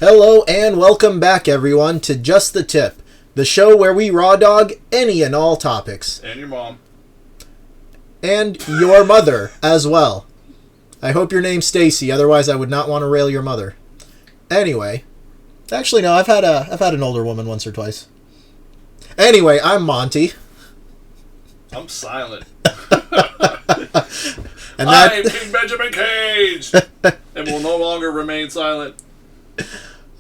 Hello and welcome back, everyone, to Just the Tip, the show where we raw dog any and all topics. And your mom. And your mother as well. I hope your name's Stacy, otherwise I would not want to rail your mother. Anyway, actually no, I've had an older woman once or twice. Anyway, I'm Monty. I'm silent. And I'm King Benjamin Cage, and will no longer remain silent.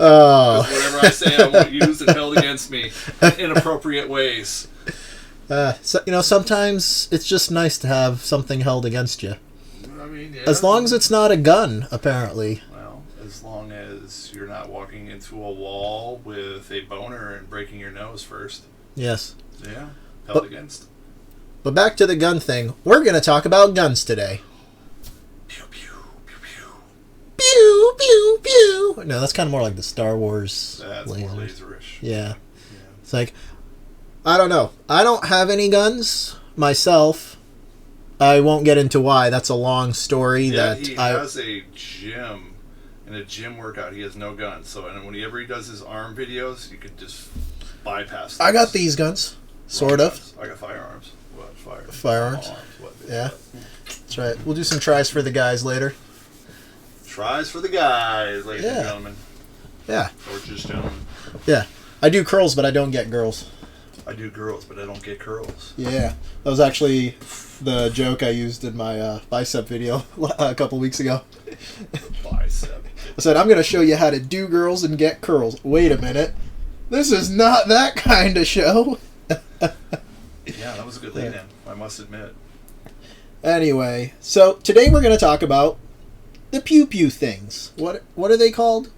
Oh. Whatever I say, I won't use and held against me in inappropriate ways. Sometimes it's just nice to have something held against you. I mean, yeah. As long as it's not a gun, apparently. Well, as long as you're not walking into a wall with a boner and breaking your nose first. Yes. Yeah, held against. But back to the gun thing. We're going to talk about guns today. Pew, pew, pew, pew. Pew, pew, pew. No, that's kind of more like the Star Wars That's lasers. more laserish. Yeah. It's like, I don't know. I don't have any guns myself. I won't get into why. That's a long story. Yeah, he has a gym. In a gym workout, he has no guns. So and whenever he does his arm videos, you could just bypass those. I got these guns. Sort of. I got firearms. What? Firearms? What? Yeah. That's right. We'll do some tries for the guys later. Tries for the guys, ladies and gentlemen. Yeah. Or just gentlemen. Yeah. I do curls, but I don't get girls. I do girls, but I don't get curls. Yeah. That was actually the joke I used in my bicep video a couple weeks ago. Bicep. I said, I'm going to show you how to do girls and get curls. Wait a minute. This is not that kind of show. Yeah, that was a good lead-in, I must admit. Anyway, so today we're going to talk about the pew-pew things. What are they called?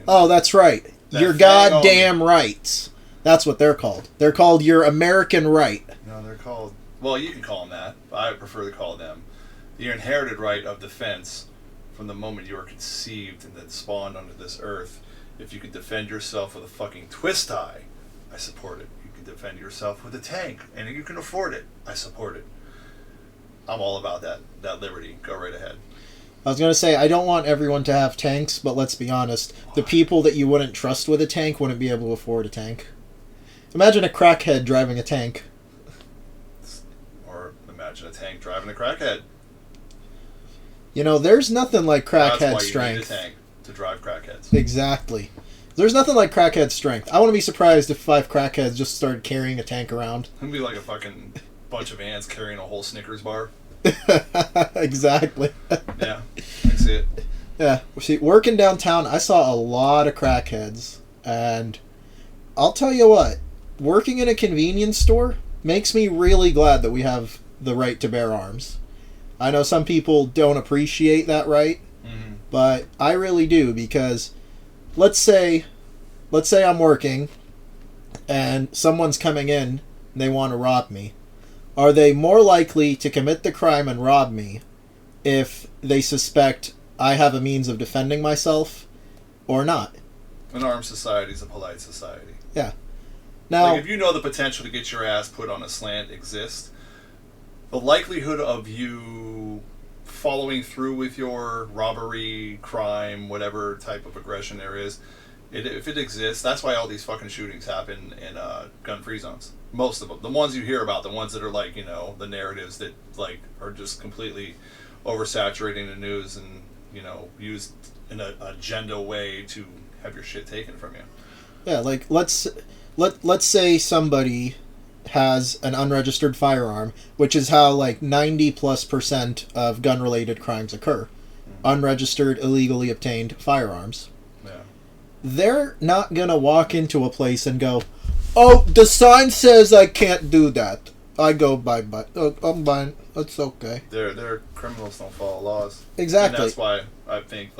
Oh, that's right. Your goddamn rights. That's what they're called. They're called your American right. No, they're called... Well, you can call them that, but I prefer to call them your inherited right of defense from the moment you are conceived and then spawned onto this earth. If you can defend yourself with a fucking twist tie, I support it. You can defend yourself with a tank, and you can afford it. I support it. I'm all about that liberty. Go right ahead. I was going to say, I don't want everyone to have tanks, but let's be honest. The people that you wouldn't trust with a tank wouldn't be able to afford a tank. Imagine a crackhead driving a tank. Or imagine a tank driving a crackhead. You know, there's nothing like crackhead strength. That's why you need a tank to drive crackheads. Exactly. There's nothing like crackhead strength. I wouldn't be surprised if 5 crackheads just started carrying a tank around. It'd be like a fucking bunch of ants carrying a whole Snickers bar. Exactly. Yeah, I see it. Yeah. See, working downtown, I saw a lot of crackheads. And I'll tell you what, working in a convenience store makes me really glad that we have the right to bear arms. I know some people don't appreciate that right, but I really do, because let's say I'm working and someone's coming in and they want to rob me. Are they more likely to commit the crime and rob me if they suspect I have a means of defending myself or not? An armed society is a polite society. Yeah. Now, like, if you know the potential to get your ass put on a slant exists, the likelihood of you following through with your robbery, crime, whatever type of aggression there is, if it exists, that's why all these fucking shootings happen in gun-free zones. Most of them. The ones you hear about, the ones that are like, the narratives that like are just completely oversaturating the news and, used in an agenda way to have your shit taken from you. Yeah, like let's say somebody has an unregistered firearm, which is how like 90+% of gun-related crimes occur. Mm-hmm. Unregistered, illegally obtained firearms. Yeah. They're not gonna walk into a place and go, "Oh, the sign says I can't do that. I go by, I'm fine. It's okay." They're criminals, don't follow laws. Exactly. And that's why I think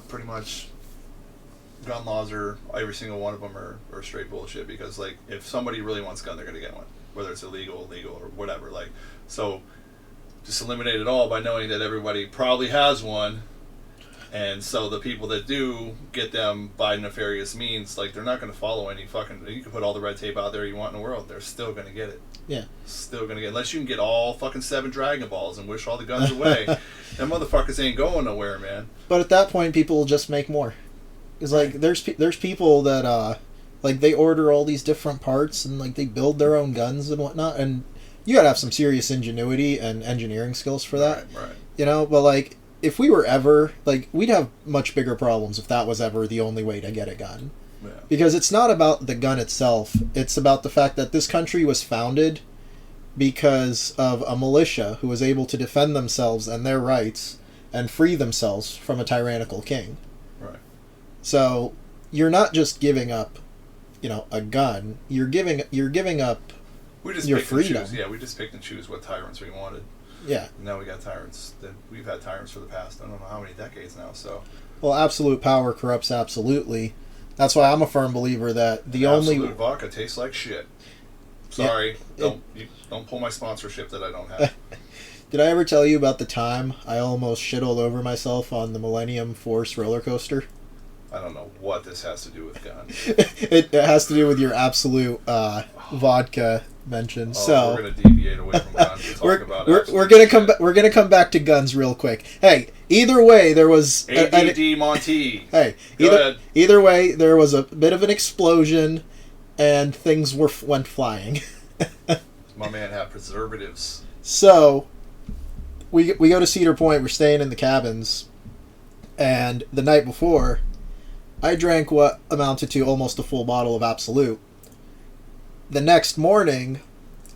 pretty much gun laws are, every single one of them are straight bullshit, because like if somebody really wants a gun, they're going to get one, whether it's illegal, legal, or whatever. Like, so just eliminate it all by knowing that everybody probably has one. And so the people that do get them by nefarious means, like, they're not going to follow any fucking... You can put all the red tape out there you want in the world. They're still going to get it. Yeah. Still going to get it. Unless you can get all fucking 7 Dragon Balls and wish all the guns away. Them motherfuckers ain't going nowhere, man. But at that point, people will just make more. Because, like, there's people that, like, they order all these different parts and, like, they build their own guns and whatnot. And you gotta have some serious ingenuity and engineering skills for that. Right. You know, but, like, if we were ever, like, we'd have much bigger problems if that was ever the only way to get a gun. Yeah. Because it's not about the gun itself. It's about the fact that this country was founded because of a militia who was able to defend themselves and their rights and free themselves from a tyrannical king. Right. So you're not just giving up, you know, a gun. You're giving up We just your picked and freedom. choose. Yeah, we just picked and choose what tyrants we wanted. Yeah. And now we got tyrants. We've had tyrants for the past, I don't know how many decades now, so... Well, absolute power corrupts absolutely. That's why I'm a firm believer that the Absolute vodka tastes like shit. Sorry, Yeah, don't pull my sponsorship that I don't have. Did I ever tell you about the time I almost shit all over myself on the Millennium Force roller coaster? I don't know what this has to do with guns. It has to do with your absolute vodka mention. So we're gonna deviate away from guns and talk about we're gonna come back to guns real quick. Hey, either way, there was ADD Monty. Hey, either way, there was a bit of an explosion, and things went flying. My man had preservatives. So we go to Cedar Point. We're staying in the cabins, and the night before, I drank what amounted to almost a full bottle of Absolute. The next morning,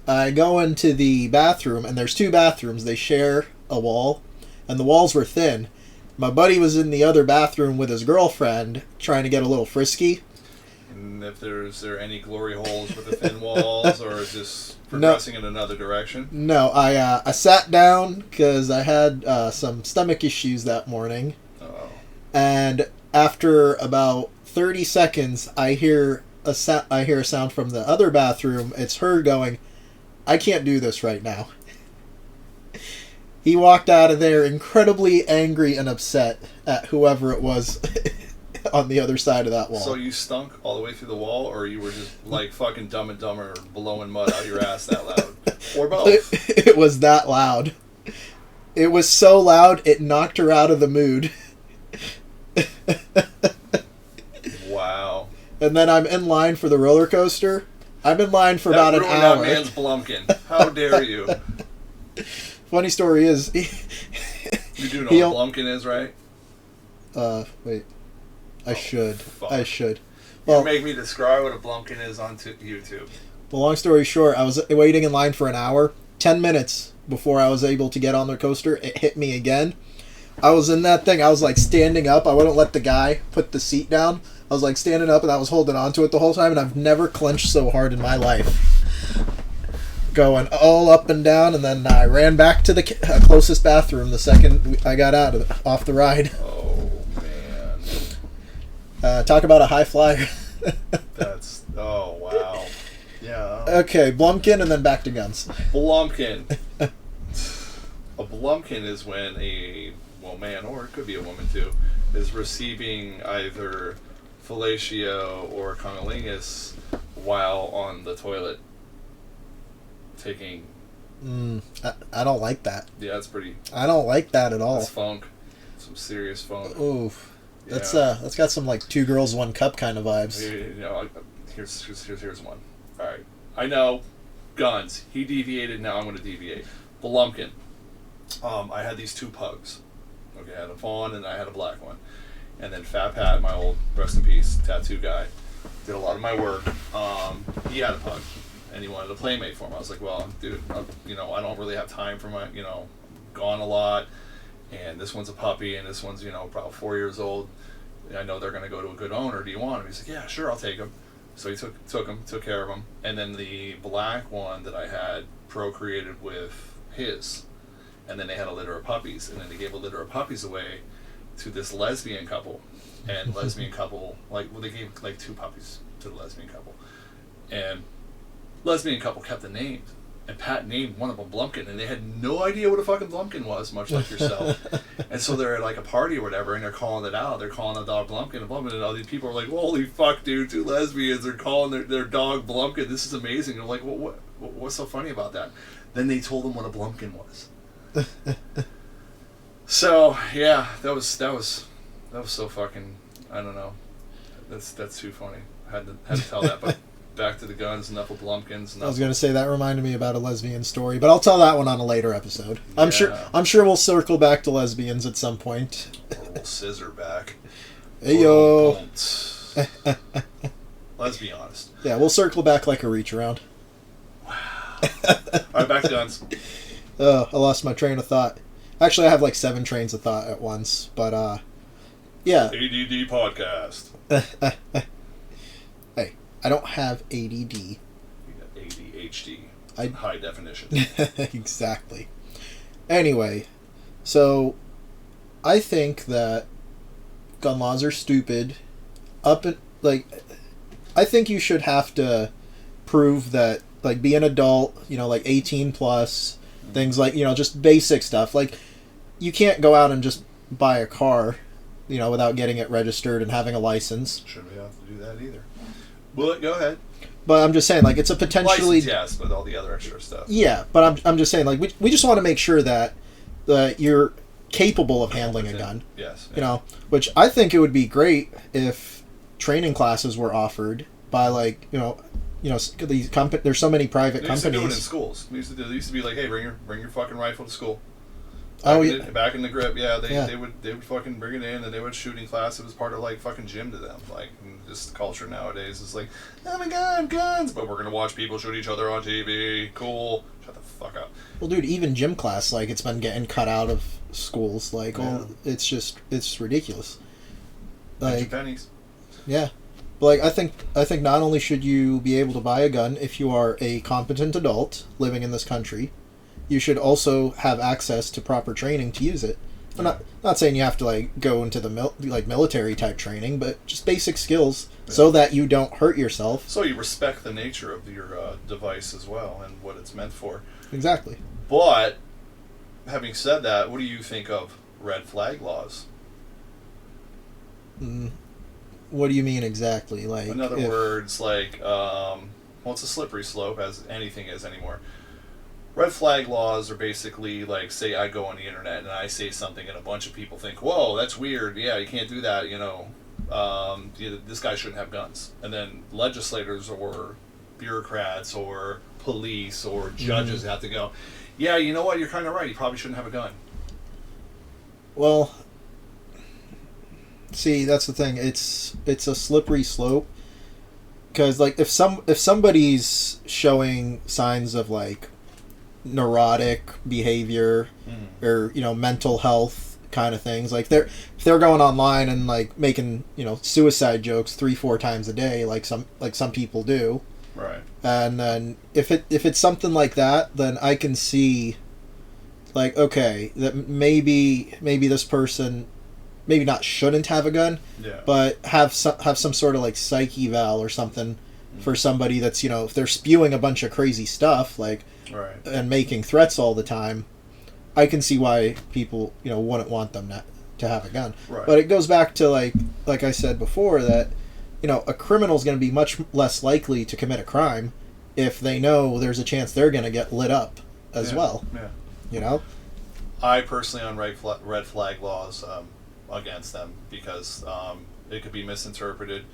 I go into the bathroom, and there's 2 bathrooms. They share a wall, and the walls were thin. My buddy was in the other bathroom with his girlfriend, trying to get a little frisky. And if is there any glory holes with the thin walls, or is this progressing in another direction? No, I sat down because I had some stomach issues that morning. Oh. And after about 30 seconds, I hear a sound from the other bathroom. It's her going, "I can't do this right now." He walked out of there incredibly angry and upset at whoever it was on the other side of that wall. So you stunk all the way through the wall, or you were just like fucking Dumb and Dumber blowing mud out your ass that loud? Or both? It was that loud. It was so loud, it knocked her out of the mood. Wow. And then I'm in line for the roller coaster. I'm in line for about an hour. That man's Blumpkin. How dare you? Funny story is... You do know what Blumpkin is, right? Wait. I should. Fuck. I should. Well, you make me describe what a Blumpkin is on YouTube. Well, long story short, I was waiting in line for an hour. 10 minutes before I was able to get on the coaster, it hit me again. I was in that thing. I was like standing up. I wouldn't let the guy put the seat down. I was like standing up and I was holding on to it the whole time, and I've never clenched so hard in my life. Going all up and down, and then I ran back to the closest bathroom the second I got off the ride. Oh, man. Talk about a high flyer. Oh, wow. Yeah. Okay, Blumpkin, and then back to guns. Blumpkin. A Blumpkin is when man, or it could be a woman too, is receiving either fellatio or cunnilingus while on the toilet taking... I don't like that. Yeah, that's pretty... I don't like that at all. That's funk. Some serious funk. Oof. That's got some like 2 girls, 1 cup kind of vibes. You know, here's one. All right, I know, guns. He deviated. Now I'm going to deviate. Blumpkin. I had these 2 pugs. Okay, I had a fawn and I had a black one, and then Fat Pat, my old rest in peace tattoo guy, did a lot of my work. He had a pug, and he wanted a playmate for him. I was like, well, dude, I don't really have time for my, gone a lot. And this one's a puppy, and this one's, probably 4 years old. I know they're going to go to a good owner. Do you want him? He's like, yeah, sure, I'll take him. So he took care of him. And then the black one that I had procreated with his. And then they had a litter of puppies. And then they gave a litter of puppies away to this lesbian couple. And lesbian couple, they gave 2 puppies to the lesbian couple. And lesbian couple kept the names. And Pat named one of them Blumpkin, and they had no idea what a fucking Blumpkin was, much like yourself. And so they're at like a party or whatever, and they're calling it out. They're calling the dog Blumpkin and Blumpkin, and all these people are like, "Holy fuck, dude! 2 lesbians are calling their dog Blumpkin. This is amazing." And I'm like, "Well, what's so funny about that?" Then they told them what a Blumpkin was. So yeah, that was so fucking, I don't know. That's too funny. Had to tell that, but. Back to the guns, enough of Blumpkins. I was going to say that reminded me about a lesbian story, but I'll tell that one on a later episode. I'm sure we'll circle back to lesbians at some point. We'll scissor back. Hey yo. Let's be honest. Yeah, we'll circle back like a reach around. Wow. Alright, back to guns. I lost my train of thought. Actually, I have like 7 trains of thought at once, but yeah. ADD podcast. Hey, I don't have ADD. You got ADHD. High definition. Exactly. Anyway, so I think that gun laws are stupid. I think you should have to prove that, like, be an adult, like 18 plus, things like, just basic stuff. Like, you can't go out and just buy a car, without getting it registered and having a license. Shouldn't be able to do that either. Well, go ahead. But I'm just saying, like, it's a potentially... License, yes, but all the other extra stuff. Yeah, but I'm just saying, like, we just want to make sure that you're capable of handling a gun. Yes. Which I think it would be great if training classes were offered by, like, these there's so many private companies. They used to do it in schools. They used to be like, hey, bring your fucking rifle to school. Back in the grip, they would fucking bring it in, and they would shoot in class. It was part of, like, fucking gym to them. Like, just culture nowadays is like, oh my god, guns, but we're gonna watch people shoot each other on TV. Cool. Shut the fuck up. Well, dude, even gym class, like, it's been getting cut out of schools. Like, it's ridiculous. Like, pennies. Yeah. But, like, I think not only should you be able to buy a gun if you are a competent adult living in this country, you should also have access to proper training to use it. I'm not saying you have to, like, go into the military type training, but just basic skills so that you don't hurt yourself. So you respect the nature of your device as well and what it's meant for. Exactly. But having said that, what do you think of red flag laws? What do you mean exactly? Like, in other words, like, it's a slippery slope, as anything is anymore. Red flag laws are basically like, say I go on the internet and I say something and a bunch of people think, whoa, that's weird, yeah, you can't do that, this guy shouldn't have guns. And then legislators or bureaucrats or police or judges have to go, yeah, you know what, you're kind of right, you probably shouldn't have a gun. Well, see, that's the thing, it's a slippery slope, because, like, if somebody's showing signs of, like, neurotic behavior or mental health kind of things, like, if they're going online and, like, making suicide jokes 3-4 times a day, like some people do, right? And then if it's something like that, then I can see, like, okay, that maybe this person maybe not shouldn't have a gun, but have some sort of, like, psych eval or something for somebody that's if they're spewing a bunch of crazy stuff, like, right, and making threats all the time, I can see why people wouldn't want them to have a gun. Right. But it goes back to like I said before, that a criminal is going to be much less likely to commit a crime if they know there's a chance they're going to get lit up as well. Yeah. I personally, on red flag laws, against them, because it could be misinterpreted.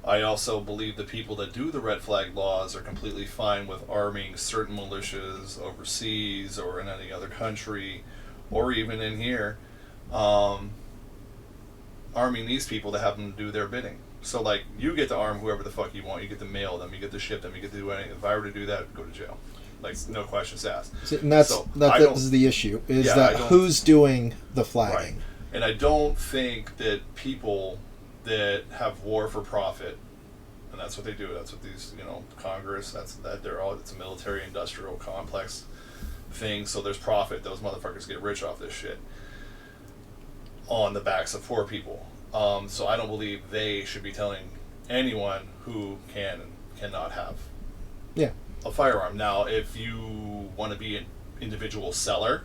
I also believe the people that do the red flag laws are completely fine with arming certain militias overseas or in any other country, or even in here, arming these people to have them do their bidding. So, like, you get to arm whoever the fuck you want, you get to mail them, you get to ship them, you get to do anything. If I were to do that, I'd go to jail. Like, no questions asked. And that is the issue, is that who's doing the flagging. Right. And I don't think that people that have war for profit, and that's what they do, that's what these, Congress, it's a military industrial complex thing, so there's profit, those motherfuckers get rich off this shit on the backs of poor people. So I don't believe they should be telling anyone who can and cannot have a firearm. Now, if you want to be an individual seller,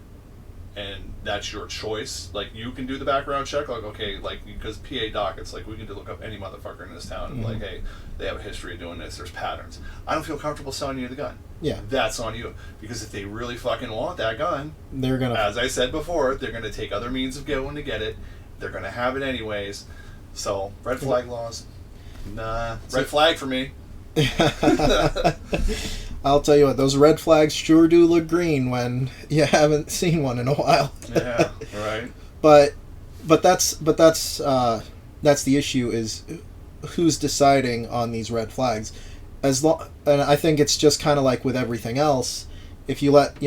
and that's your choice, like, you can do the background check, like, okay, like, because PA dockets, like, we can look up any motherfucker in this town and, like, hey, they have a history of doing this, there's patterns. I don't feel comfortable selling you the gun. Yeah. That's on you. Because if they really fucking want that gun, they're gonna, as I said before, they're gonna take other means of going to get it. They're gonna have it anyways. So, red flag laws, nah. Red flag for me. I'll tell you what, those red flags sure do look green when you haven't seen one in a while. Yeah, right. But that's the issue, is who's deciding on these red flags. And I think it's just kind of like with everything else. If you let,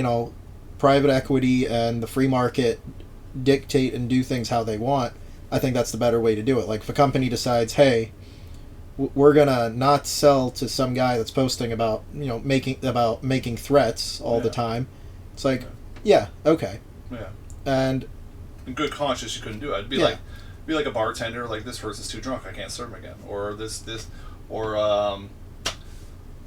private equity and the free market dictate and do things how they want, I think that's the better way to do it. Like, if a company decides, hey, we're gonna not sell to some guy that's posting about making threats all the time. It's like, yeah, okay. Yeah. And in good conscience, you couldn't do it. It'd be like a bartender, like, this person's too drunk, I can't serve him again, or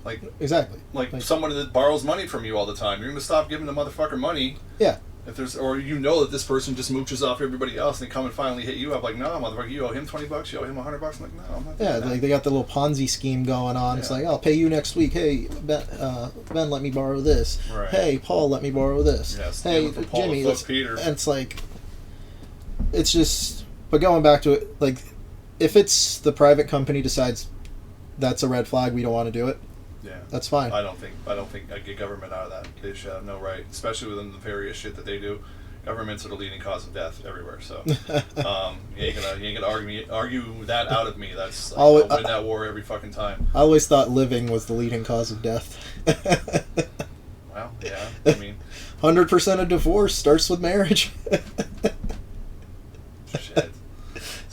like, exactly, like someone that borrows money from you all the time. You're gonna stop giving the motherfucker money. Yeah. If there's, or that this person just mooches off everybody else and they come and finally hit you up, like, no, motherfucker, you owe him $20, you owe him $100. I'm like, no, I'm not doing that. Like, they got the little Ponzi scheme going on. Yeah. It's like, I'll pay you next week. Hey, Ben, let me borrow this. Right. Hey, Paul, let me borrow this. Yes. Hey, Paul, Jimmy, Peter. And it's like, it's just. But going back to it, like, if it's the private company decides that's a red flag, we don't want to do it. Yeah, that's fine. I don't think I get government out of that. They should have no right, especially within the various shit that they do. Governments are the leading cause of death everywhere. So, you ain't gonna argue that out of me. That's I'll win that war every fucking time. I always thought living was the leading cause of death. Well, yeah, I mean, 100% of divorce starts with marriage. Shit.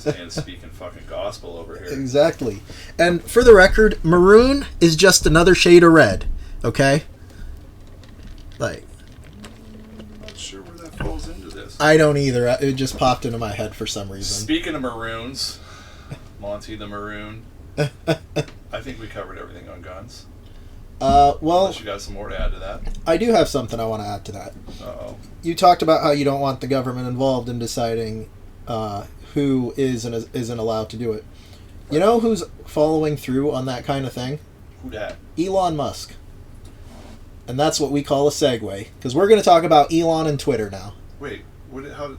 And speaking fucking gospel over here. Exactly. And for the record, maroon is just another shade of red. Okay? Like, I'm not sure where that falls into this. I don't either. It just popped into my head for some reason. Speaking of maroons, Monty the Maroon. I think we covered everything on guns. Well, unless you got some more to add to that. I do have something I want to add to that. Uh-oh. You talked about how you don't want the government involved in deciding who is and isn't allowed to do it. You know who's following through on that kind of thing? Who dat? Elon Musk. And that's what we call a segue, because we're going to talk about Elon and Twitter now. Wait, how's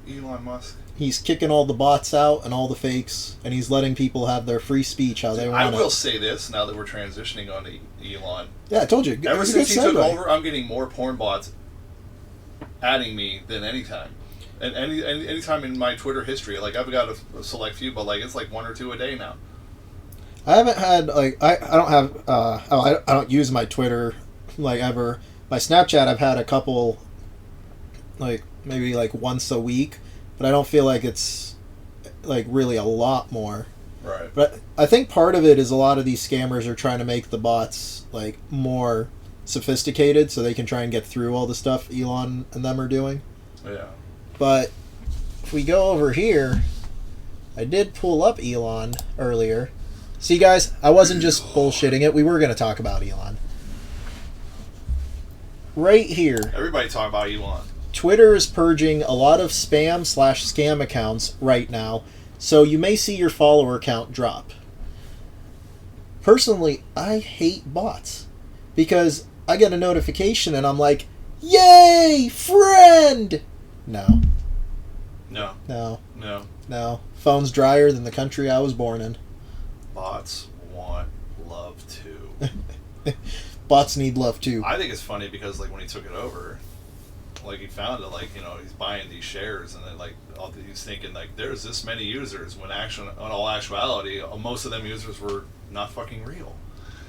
Elon Musk? He's kicking all the bots out and all the fakes, and he's letting people have their free speech how they want I it. will say this, now that we're transitioning on to Elon. Yeah, I told you. Ever since he took over, I'm getting more porn bots adding me than any time. And any time in my Twitter history, like, I've got a select few, but, like, it's like one or two a day now. I haven't had, like, I don't have, I don't use my Twitter, like, ever. My Snapchat, I've had a couple, like, maybe, like, once a week, but I don't feel like it's, like, really a lot more. Right. But I think part of it is a lot of these scammers are trying to make the bots, like, more sophisticated so they can try and get through all the stuff Elon and them are doing. Yeah. But if we go over here, I did pull up Elon earlier. See, guys, I wasn't just bullshitting it. We were going to talk about Elon. Right here. Everybody talk about Elon. Twitter is purging a lot of spam/scam accounts right now, so you may see your follower count drop. Personally, I hate bots because I get a notification and I'm like, yay, friend! No. Phone's drier than the country I was born in. Bots want love too. Bots need love too. I think it's funny because, like, when he took it over, like, he found it, like, he's buying these shares, and then, like, he's thinking, like, there's this many users, when in all actuality, most of them users were not fucking real.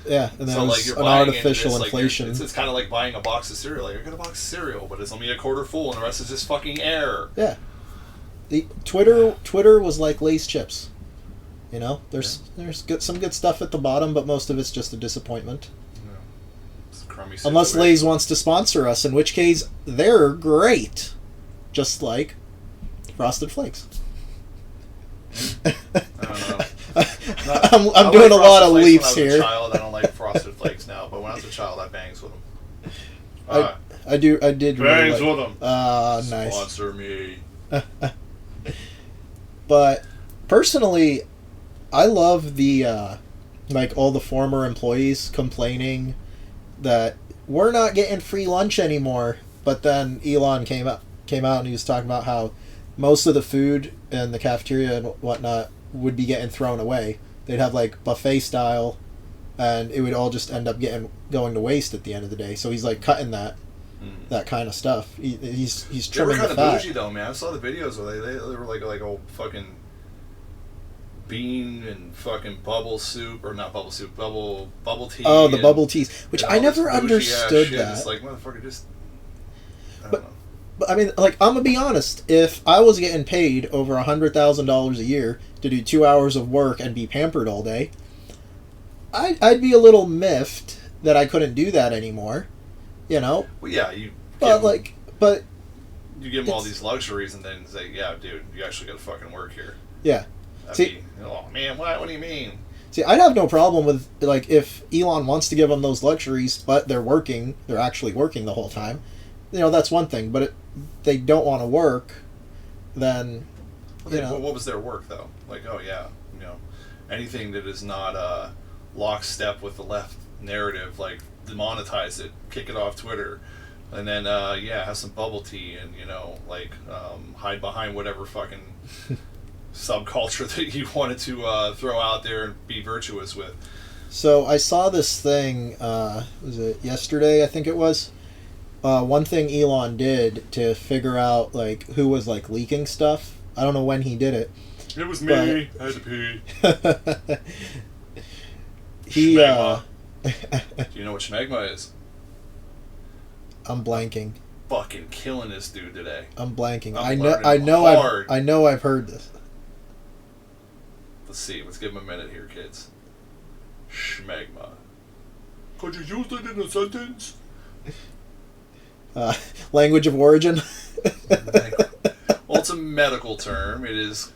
Yeah, and then so, like, you're an artificial inflation. Like, it's kind of like buying a box of cereal. Like, you're gonna box of cereal, but it's only a quarter full, and the rest is just fucking air. Yeah. Twitter was like Lay's chips. There's some good stuff at the bottom, but most of it's just a disappointment. Yeah. It's a crummy Unless situation. Lay's wants to sponsor us, in which case they're great, just like Frosted Flakes. I don't know. I'm doing a lot of leaps when I was here. A child, I don't like Frosted Flakes now, but when I was a child, I bangs with him. I did Bangs really with him. Nice. Sponsor me. But personally, I love the like all the former employees complaining that we're not getting free lunch anymore. But then Elon came out and he was talking about how most of the food in the cafeteria and whatnot would be getting thrown away. They'd have like buffet style, and it would all just end up going to waste at the end of the day. So he's like cutting that kind of stuff. He's trimming the fat. They were kind of bougie though, man. I saw the videos where they were like old fucking bean and fucking bubble soup, or not bubble soup, bubble tea. Oh, the bubble teas, which I never understood that. It's like, motherfucker, just. I don't know. But I mean, like, I'm gonna be honest. If I was getting paid over $100,000 a year to do 2 hours of work and be pampered all day, I'd be a little miffed that I couldn't do that anymore. You know. Well, yeah, you give them all these luxuries and then say, "Yeah, dude, you actually got to fucking work here." Yeah. Oh man, what do you mean? See, I'd have no problem with, like, if Elon wants to give them those luxuries, but they're actually working the whole time. You know, that's one thing. But if they don't want to work, then, what was their work, though? Like, oh, yeah, anything that is not lockstep with the left narrative, like, demonetize it, kick it off Twitter, and then, have some bubble tea and, hide behind whatever fucking subculture that you wanted to throw out there and be virtuous with. So I saw this thing, was it yesterday, I think it was? One thing Elon did to figure out, like, who was, like, leaking stuff. I don't know when he did it. It was me. I had to pee. Schmegma. Do you know what schmegma is? I'm blanking. Fucking killing this dude today. I'm blanking. I know I've heard this. Let's see. Let's give him a minute here, kids. Schmegma. Could you use it in a sentence? Language of origin. Well, it's a medical term. It is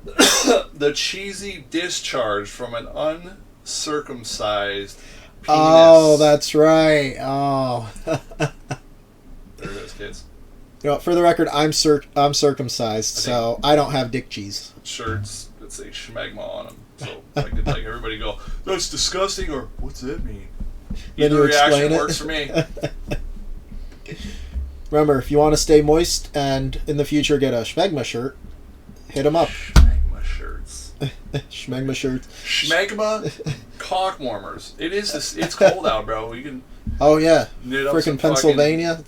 the cheesy discharge from an uncircumcised penis. Oh, that's right. Oh. There it is, kids. For the record, I'm circumcised, so I don't have dick cheese. Shirts that say schmegma on them. So like everybody go, that's disgusting, or what's that mean? Either reaction works for me. Remember, if you want to stay moist and in the future get a schmegma shirt, hit them up. Schmegma shirts. Schmegma shirts. Schmegma cock warmers. It's cold out, bro. You can. Oh yeah. Knit up freaking Pennsylvania.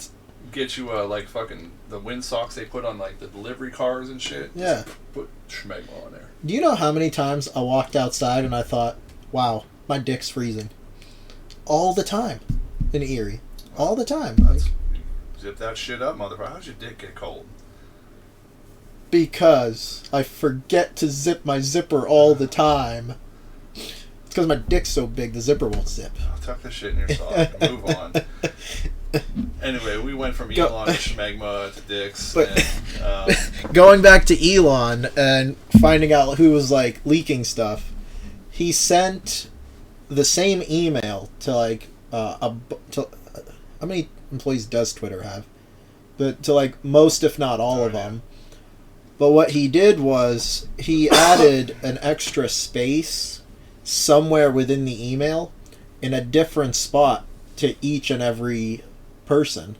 Get you like fucking the wind socks they put on like the delivery cars and shit. Yeah. Just put schmegma on there. Do you know how many times I walked outside and I thought, wow, my dick's freezing? All the time in Erie. All the time. Zip that shit up, motherfucker. How's your dick get cold? Because I forget to zip my zipper all the time. It's because my dick's so big, the zipper won't zip. I'll tuck this shit in your sock and move on. Anyway, we went from Elon to schmegma to dicks. But going back to Elon and finding out who was like leaking stuff, he sent the same email to like how many employees does Twitter have? But to like most, if not all of them. But what he did was he added an extra space somewhere within the email in a different spot to each and every person.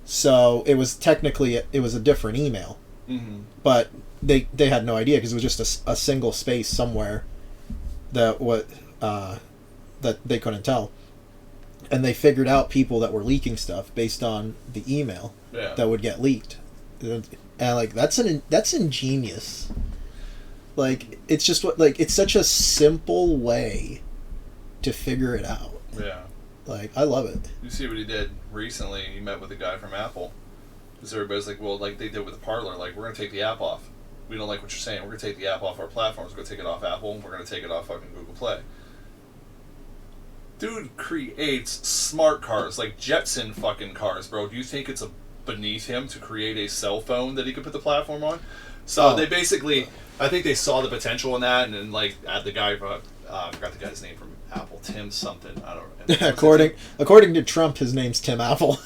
So it was technically a different email. Mm-hmm. But they had no idea because it was just a single space somewhere that they couldn't tell. And they figured out people that were leaking stuff based on the email that would get leaked. And like that's ingenious. Like it's just it's such a simple way to figure it out. Yeah. Like I love it. You see what he did recently? He met with a guy from Apple. Because everybody's like, well, like they did with the Parler, like we're gonna take the app off. We don't like what you're saying. We're gonna take the app off our platforms. We're gonna take it off Apple. We're gonna take it off fucking Google Play. Dude creates smart cars, like Jetson fucking cars, bro. Do you think it's beneath him to create a cell phone that he could put the platform on? So they basically, I think they saw the potential in that, and then like the guy, I forgot the guy's name from Apple, Tim something. I don't know. according to Trump, his name's Tim Apple.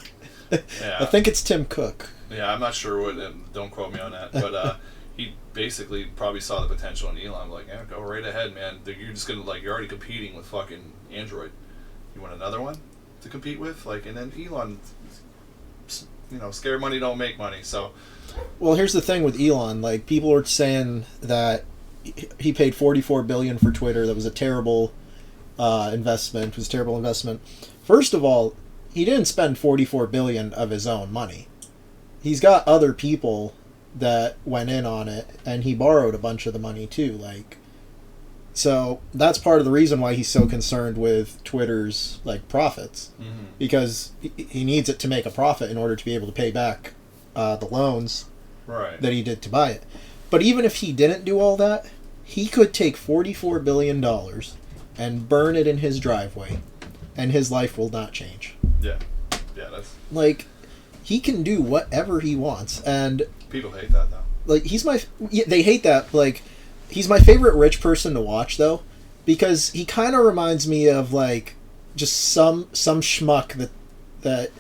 Yeah. I think it's Tim Cook. Yeah, I'm not sure what. Don't quote me on that. But he basically probably saw the potential in Elon. Like, yeah, go right ahead, man. You're just gonna you're already competing with fucking Android. You want another one to compete with? And then Elon, scare money don't make money. So, well, here's the thing with Elon. People are saying that he paid $44 billion for Twitter. That was a terrible investment. It was a terrible investment. First of all, he didn't spend $44 billion of his own money. He's got other people that went in on it, and he borrowed a bunch of the money too. So that's part of the reason why he's so concerned with Twitter's profits, because he needs it to make a profit in order to be able to pay back the loans that he did to buy it. But even if he didn't do all that, he could take $44 billion and burn it in his driveway, and his life will not change. Yeah, that's he can do whatever he wants, and people hate that though. They hate that. He's my favorite rich person to watch though, because he kind of reminds me of just some schmuck that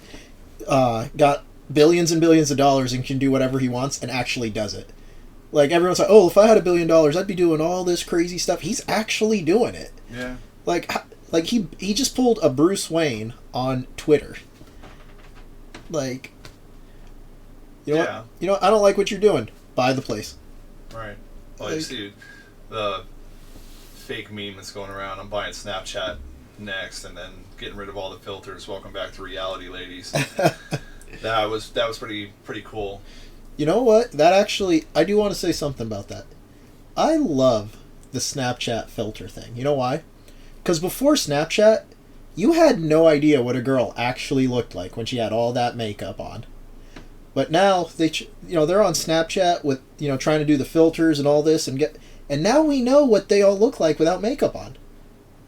got billions and billions of dollars and can do whatever he wants and actually does it. Everyone's like, oh, if I had $1 billion, I'd be doing all this crazy stuff. He's actually doing it. Yeah. He just pulled a Bruce Wayne on Twitter. You know what? I don't like what you're doing. Buy the place. Right. Well, you see the fake meme that's going around. I'm buying Snapchat next, and then getting rid of all the filters. Welcome back to reality, ladies. that was pretty cool. You know what? That actually, I do want to say something about that. I love the Snapchat filter thing. You know why? Because before Snapchat, you had no idea what a girl actually looked like when she had all that makeup on. But now they're on Snapchat with trying to do the filters and all this and now we know what they all look like without makeup on.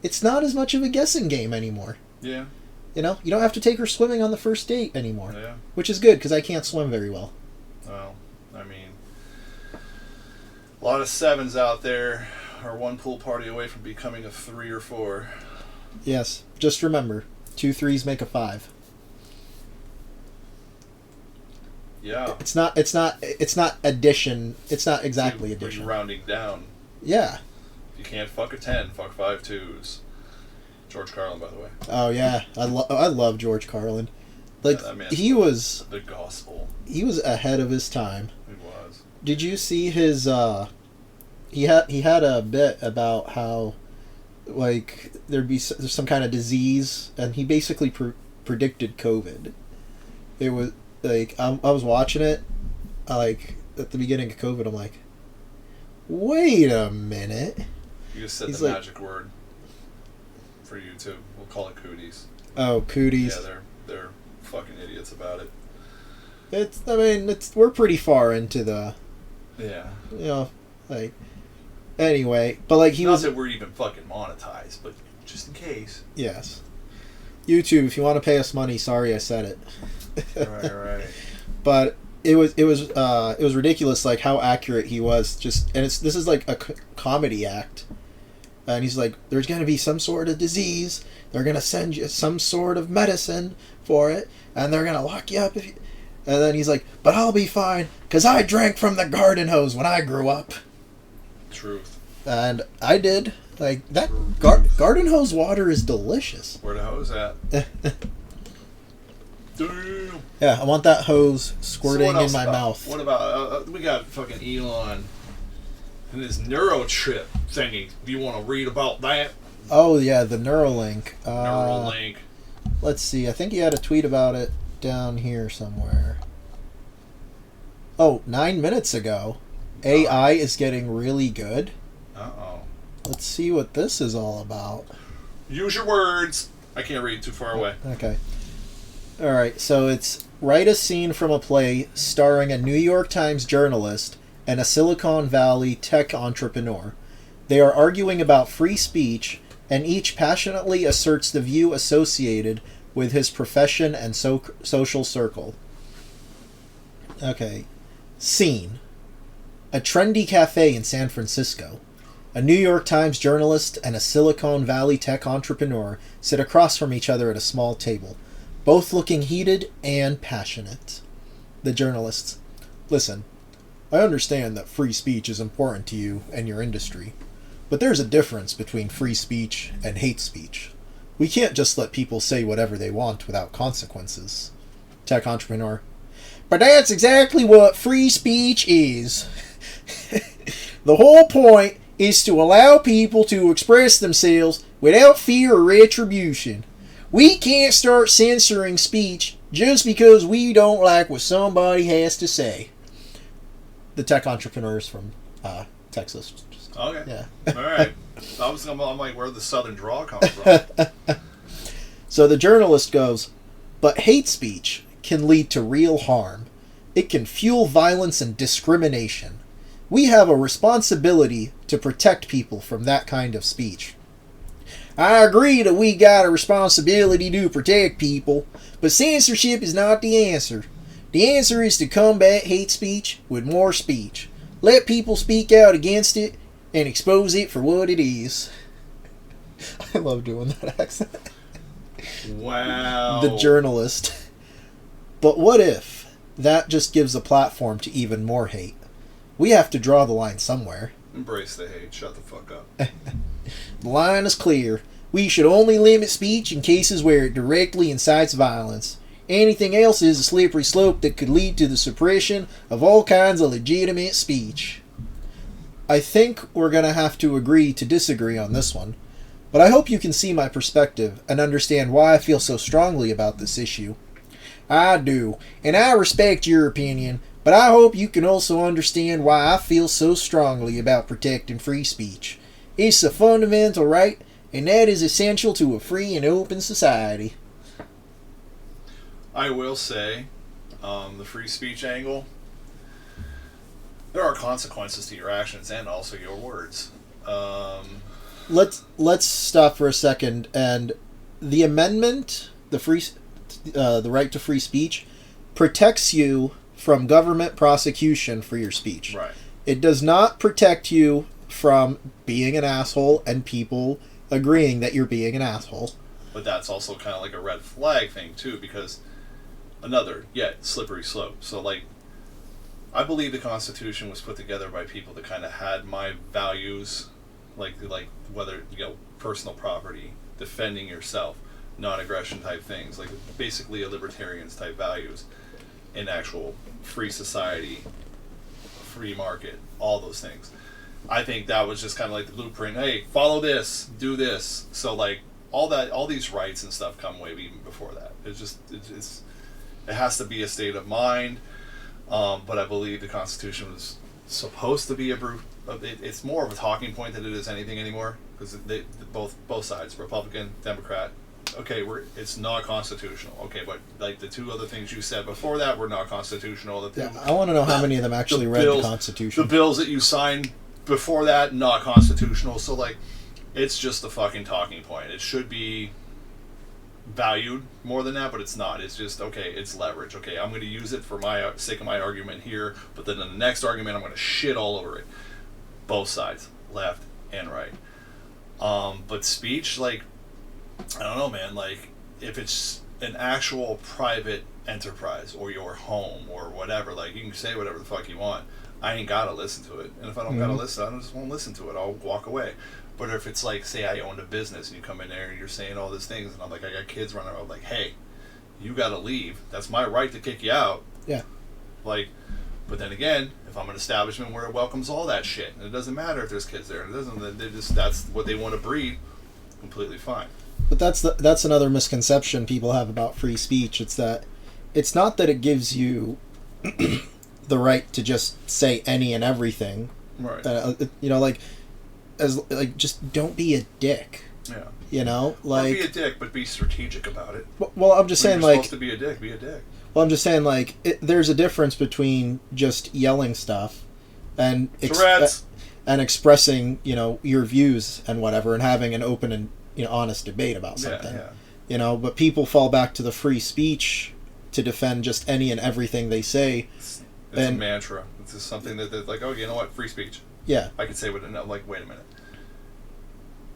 It's not as much of a guessing game anymore. Yeah. You don't have to take her swimming on the first date anymore. Yeah. Which is good because I can't swim very well. Well, I mean, a lot of 7s out there are one pool party away from becoming a 3 or 4. Yes. Just remember, 2 3s make a 5. Yeah. It's not addition. It's not exactly addition. You're rounding down. Yeah. If you can't fuck a 10, fuck 5 2s. George Carlin, by the way. Oh yeah, I love George Carlin. He was the gospel. He was ahead of his time. He was. Did you see his? He had a bit about how there's some kind of disease, and he basically predicted COVID. It was I was watching it, at the beginning of COVID. I'm like, wait a minute. You just said the magic word for YouTube. We'll call it cooties. Oh, cooties. Yeah, they're fucking idiots about it. We're pretty far into the. Yeah. Anyway, but he was. Not that we're even fucking monetized, but just in case. Yes. YouTube, if you want to pay us money, sorry I said it. Right. But it was ridiculous, how accurate he was. This is a comedy act, and he's like, there's gonna be some sort of disease. They're gonna send you some sort of medicine for it, and they're gonna lock you up if you. And then he's like, but I'll be fine, because I drank from the garden hose when I grew up. Truth. And I did. That garden hose water is delicious. Where the hose at? Damn. Yeah, I want that hose squirting in my mouth. What about, we got fucking Elon and this neurochip thingy. Do you want to read about that? Oh, yeah, the Neuralink. Neuralink. Let's see, I think he had a tweet about it down here somewhere. Oh, 9 minutes ago. AI is getting really good. Uh-oh. Let's see what this is all about. Use your words. I can't read too far away. Okay. Alright, so it's write a scene from a play starring a New York Times journalist and a Silicon Valley tech entrepreneur. They are arguing about free speech, and each passionately asserts the view associated with his profession and social circle. Okay. Scene. A trendy cafe in San Francisco. A New York Times journalist and a Silicon Valley tech entrepreneur sit across from each other at a small table, both looking heated and passionate. The journalist: listen, I understand that free speech is important to you and your industry, but there's a difference between free speech and hate speech. We can't just let people say whatever they want without consequences. Tech entrepreneur: but that's exactly what free speech is. The whole point is to allow people to express themselves without fear or retribution. We can't start censoring speech just because we don't like what somebody has to say. The tech entrepreneurs from Texas. Okay. Yeah. All right. I'm like, where the southern draw comes from? So the journalist goes, but hate speech can lead to real harm. It can fuel violence and discrimination. We have a responsibility to protect people from that kind of speech. I agree that we got a responsibility to protect people, but censorship is not the answer. The answer is to combat hate speech with more speech. Let people speak out against it and expose it for what it is. I love doing that accent. Wow. The journalist. But what if that just gives a platform to even more hate? We have to draw the line somewhere. Embrace the hate. Shut the fuck up. The line is clear. We should only limit speech in cases where it directly incites violence. Anything else is a slippery slope that could lead to the suppression of all kinds of legitimate speech. I think we're going to have to agree to disagree on this one, but I hope you can see my perspective and understand why I feel so strongly about this issue. I do, and I respect your opinion, but I hope you can also understand why I feel so strongly about protecting free speech. It's a fundamental right, and that is essential to a free and open society. I will say, the free speech angle, there are consequences to your actions and also your words. Let's stop for a second. And the amendment, the right to free speech, protects you from government prosecution for your speech. Right. It does not protect you from being an asshole and people agreeing that you're being an asshole. But that's also kind of like a red flag thing too, because another yet slippery slope. So like, I believe the Constitution was put together by people that kind of had my values, like whether, personal property, defending yourself, non-aggression type things, like basically a libertarian's type values in actual free society, free market, all those things. I think that was just kind of like the blueprint. Hey, follow this, do this. So like all these rights and stuff come way even before that. It has to be a state of mind. But I believe the Constitution was supposed to be it's more of a talking point than it is anything anymore, because both sides, Republican, Democrat. Okay, it's not constitutional. Okay, but like the two other things you said before that were not constitutional. I want to know how many of them actually read the Constitution. The bills that you signed before that, not constitutional. So like, it's just a fucking talking point. It should be valued more than that, but it's not. It's just, okay, it's leverage. Okay, I'm going to use it for my sake of my argument here, but then in the next argument I'm going to shit all over it. Both sides, left and right. But speech, like, I don't know, man, like, if it's an actual private enterprise or your home or whatever, like, you can say whatever the fuck you want. I ain't gotta listen to it. And if I don't gotta listen, I just won't listen to it. I'll walk away. But if it's like, say I owned a business and you come in there and you're saying all these things, and I'm like, I got kids running around, like, hey, you gotta leave. That's my right to kick you out. Yeah. Like, but then again, if I'm an establishment where it welcomes all that shit, and it doesn't matter if there's kids there, that's what they want to breed, completely fine. But that's another misconception people have about free speech. It's not that it gives you the right to just say any and everything. Right. Just don't be a dick. Yeah. Don't be a dick, but be strategic about it. Well, I'm just saying, you're like, supposed to be a dick, be a dick. Well, I'm just saying, like, there's a difference between just yelling stuff and expressing, your views and whatever, and having an open and honest debate about something. Yeah. But people fall back to the free speech to defend just any and everything they say. It's a mantra. It's just something that they're like, oh, you know what, free speech. Yeah. I could say what, no, like, wait a minute.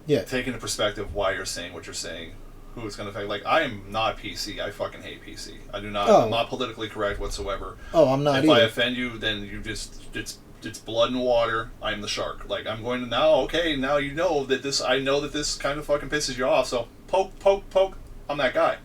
Yeah. take into perspective why you're saying what you're saying, who it's going to affect. Like, I am not PC. I fucking hate PC. I do not. I'm not politically correct whatsoever. Oh, I'm not If either. I offend you, then you just it's blood and water. I'm the shark. Like, I'm going to now. Okay, now you know that this. I know that this kind of fucking pisses you off. So poke, poke, poke. I'm that guy.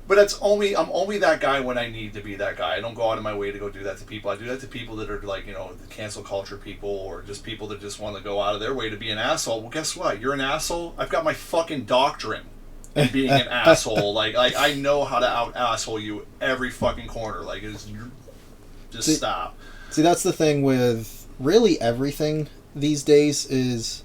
But I'm only that guy when I need to be that guy. I don't go out of my way to go do that to people. I do that to people that are like, the cancel culture people, or just people that just want to go out of their way to be an asshole. Well, guess what? You're an asshole. I've got my fucking doctrine in being an asshole. Like I know how to out asshole you every fucking corner. Like, stop. See, that's the thing with really everything these days is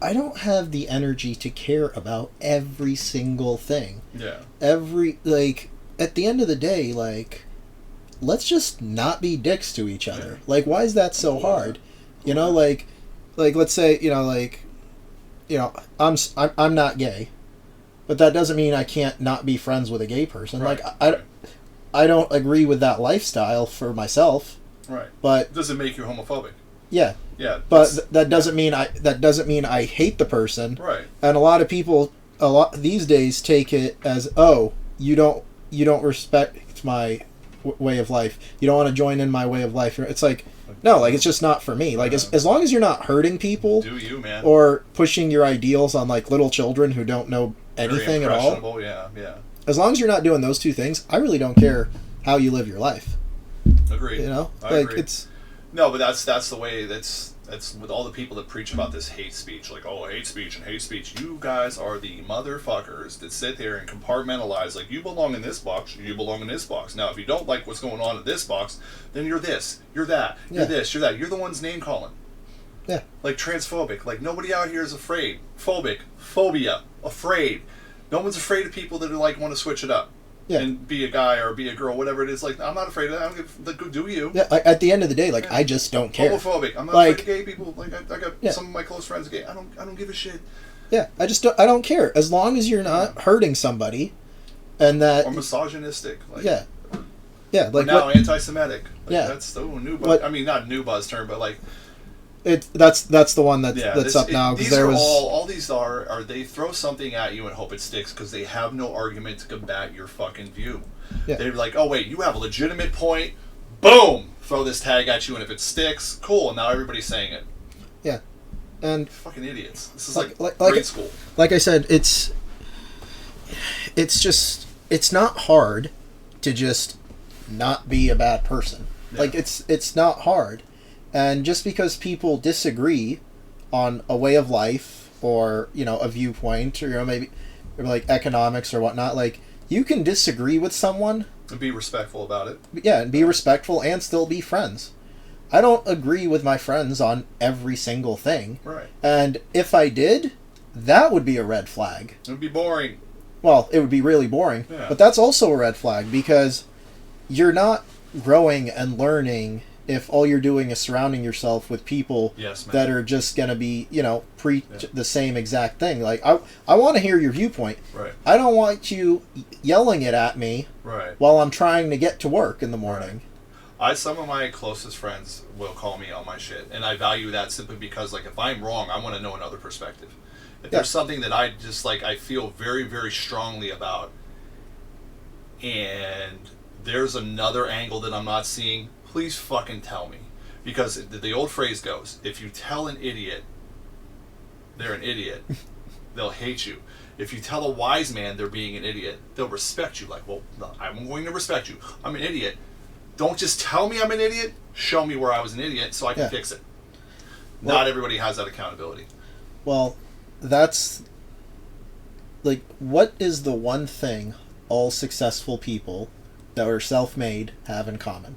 I don't have the energy to care about every single thing. Yeah. At the end of the day, let's just not be dicks to each other. Yeah. Like, why is that so hard? You know, let's say, I'm not gay, but that doesn't mean I can't not be friends with a gay person. Right. Like, I don't agree with that lifestyle for myself. Right. But does it make you homophobic? Yeah. Yeah. But that doesn't mean I hate the person. Right. And a lot of people these days take it as, oh, you don't respect my way of life. You don't want to join in my way of life. It's like, no, like, it's just not for me. Like, as long as you're not hurting people, do you, man, or pushing your ideals on like little children who don't know anything at all. Yeah. As long as you're not doing those two things, I really don't care how you live your life. Agreed. I agree. No, but that's the way. That's with all the people that preach about this hate speech, like, oh, hate speech and hate speech. You guys are the motherfuckers that sit there and compartmentalize, like, you belong in this box, you belong in this box. Now, if you don't like what's going on in this box, then you're this, you're that, you're this, you're that. You're the ones name calling. Yeah. Like, transphobic. Like, nobody out here is afraid. Phobic. Phobia. Afraid. No one's afraid of people that like want to switch it up. Yeah. And be a guy or be a girl, whatever it is. Like, I'm not afraid of that. I don't give, like, do you? Yeah. At the end of the day, I just don't care. Homophobic. I'm not afraid of gay people. Like, I got some of my close friends gay. I don't give a shit. Yeah. I don't care as long as you're not hurting somebody, and that or misogynistic. Like, yeah. Yeah. Like, now anti-Semitic. Like, yeah. That's the new buzz. I mean, not new buzz term, but like. That's the one that's up now, because there was all these are they throw something at you and hope it sticks because they have no argument to combat your fucking view. Yeah. They're like, oh wait, you have a legitimate point, boom, throw this tag at you, and if it sticks, cool, and now everybody's saying it. Yeah. And fucking idiots. This is like grade school. Like I said, it's not hard to just not be a bad person. Yeah. Like, it's not hard. And just because people disagree on a way of life or, a viewpoint, or, maybe like economics or whatnot, like, you can disagree with someone and be respectful about it. Yeah, and be respectful and still be friends. I don't agree with my friends on every single thing. Right. And if I did, that would be a red flag. It would be boring. Well, it would be really boring. Yeah. But that's also a red flag, because you're not growing and learning if all you're doing is surrounding yourself with people that are just going to be, preach the same exact thing. Like, I want to hear your viewpoint. Right. I don't want you yelling it at me while I'm trying to get to work in the morning. Right. Some of my closest friends will call me on my shit, and I value that simply because, like, if I'm wrong, I want to know another perspective. If there's something that I just, like, I feel very, very strongly about, and there's another angle that I'm not seeing, please fucking tell me. Because the old phrase goes, if you tell an idiot they're an idiot, they'll hate you. If you tell a wise man they're being an idiot, they'll respect you. Like, well, no, I'm going to respect you. I'm an idiot. Don't just tell me I'm an idiot. Show me where I was an idiot so I can fix it. Well, not everybody has that accountability. Well, that's... Like, what is the one thing all successful people that are self-made have in common?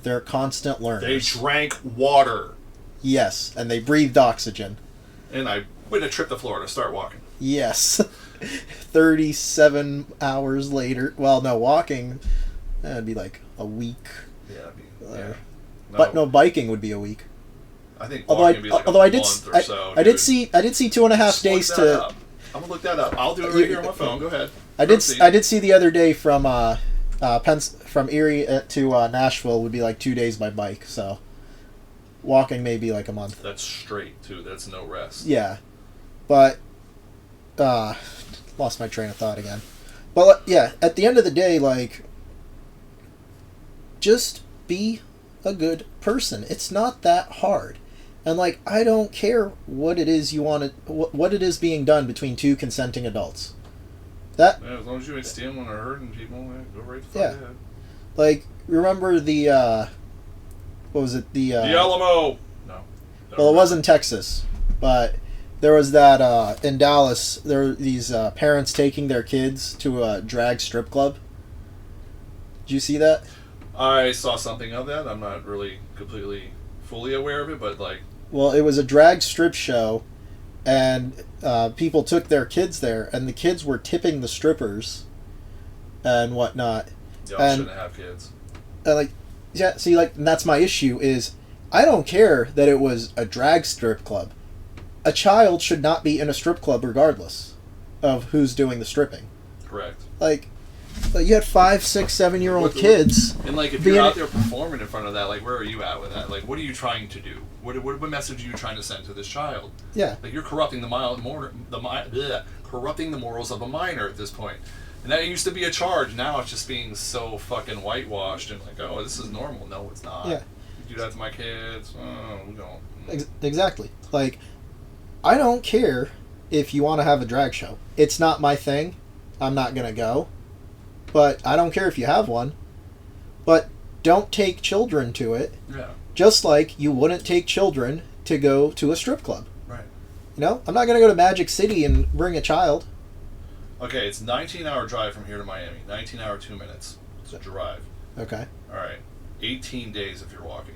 They're constant learners. They drank water. Yes, and they breathed oxygen. And I went a trip to Florida. Start walking. Yes. 37 hours later. Well, no, walking, that'd be like a week. Yeah. But no, biking would be a week. I think walking would be like a month or so. I did see 2.5 days to... I'm going to look that up. I'll do it right here on my phone. Go ahead. I did see the other day from Erie to Nashville would be like 2 days by bike, so Walking maybe like a month. That's straight too. That's no rest. Yeah, but lost my train of thought again. But yeah, at the end of the day, like, just be a good person. It's not that hard. And like, I don't care what it is you want to, what it is being done between two consenting adults. That as long as you ain't stealing or hurting people, go right the fuck ahead. Like, remember the what was it, the Alamo? No. Well, it was in Texas, but there was that in Dallas. There were these parents taking their kids to a drag strip club. Did you see that? I saw something of that. I'm not really completely fully aware of it, but like. Well, it was a drag strip show, and people took their kids there, and the kids were tipping the strippers and whatnot. Y'all shouldn't have kids. And like, yeah, see, like, and that's my issue is, I don't care that it was a drag strip club. A child should not be in a strip club regardless of who's doing the stripping. Correct. Like you had 5, 6, 7-year-old kids. And like, if you're out there performing in front of that, like, where are you at with that? Like, what are you trying to do? What message are you trying to send to this child? Yeah. Like, you're corrupting corrupting the morals of a minor at this point. And that used to be a charge. Now it's just being so fucking whitewashed and like, oh, this is normal. No, it's not. Yeah. You do that to my kids. Oh, we don't. Exactly. Like, I don't care if you want to have a drag show. It's not my thing. I'm not gonna go. But I don't care if you have one. But don't take children to it. Yeah. Just like you wouldn't take children to go to a strip club. Right. You know, I'm not gonna go to Magic City and bring a child. Okay, it's 19-hour drive from here to Miami. 19-hour, 2 minutes. It's a drive. Okay. All right. 18 days if you're walking.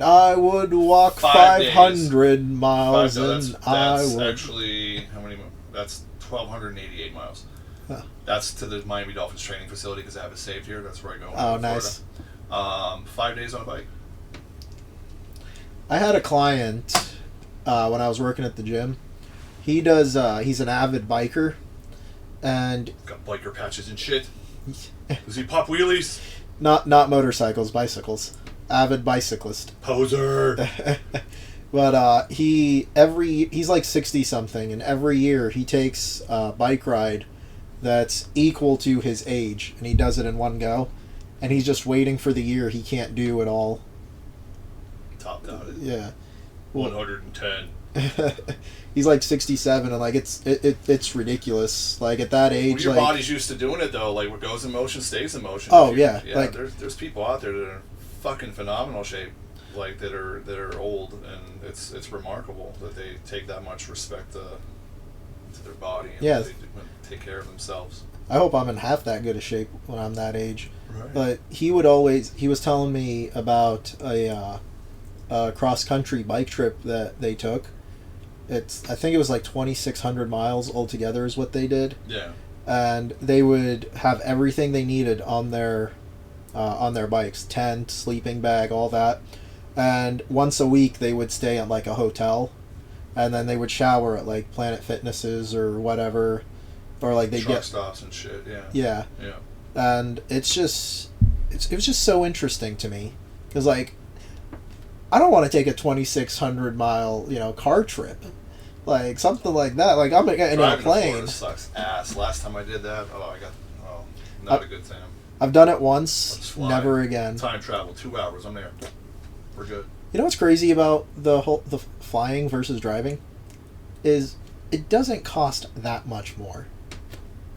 I would walk 500 miles, that's I would. Actually, how many? That's 1,288 miles. Huh. That's to the Miami Dolphins training facility because I have it saved here. That's where I go. Oh, nice. 5 days on a bike. I had a client when I was working at the gym. He does. He's an avid biker, and got biker patches and shit. Does he pop wheelies? Not motorcycles, bicycles. Avid bicyclist. Poser. But he's like 60 something, and every year he takes a bike ride that's equal to his age, and he does it in one go, and he's just waiting for the year he can't do it all. Topped out it. Yeah. 110. He's like 67, and like it's ridiculous. Like at that age, well, your like, body's used to doing it though. Like what goes in motion stays in motion. Oh yeah. Like there's people out there that are fucking phenomenal shape, like that are old, and it's remarkable that they take that much respect to their body and they take care of themselves. I hope I'm in half that good a shape when I'm that age. Right. But he was telling me about a cross country bike trip that they took. I think it was like 2,600 miles altogether is what they did. Yeah. And they would have everything they needed on their bikes: tent, sleeping bag, all that. And once a week they would stay at like a hotel, and then they would shower at like Planet Fitnesses or whatever, or like they truck stops and shit. Yeah. Yeah. Yeah. And it was just so interesting to me because like I don't want to take a 2,600 mile car trip, like something like that. Like I'm getting in a plane. Sucks ass. Last time I did that, not a good thing. I've done it once, never again. Time travel, 2 hours. I'm there. We're good. You know what's crazy about the flying versus driving is it doesn't cost that much more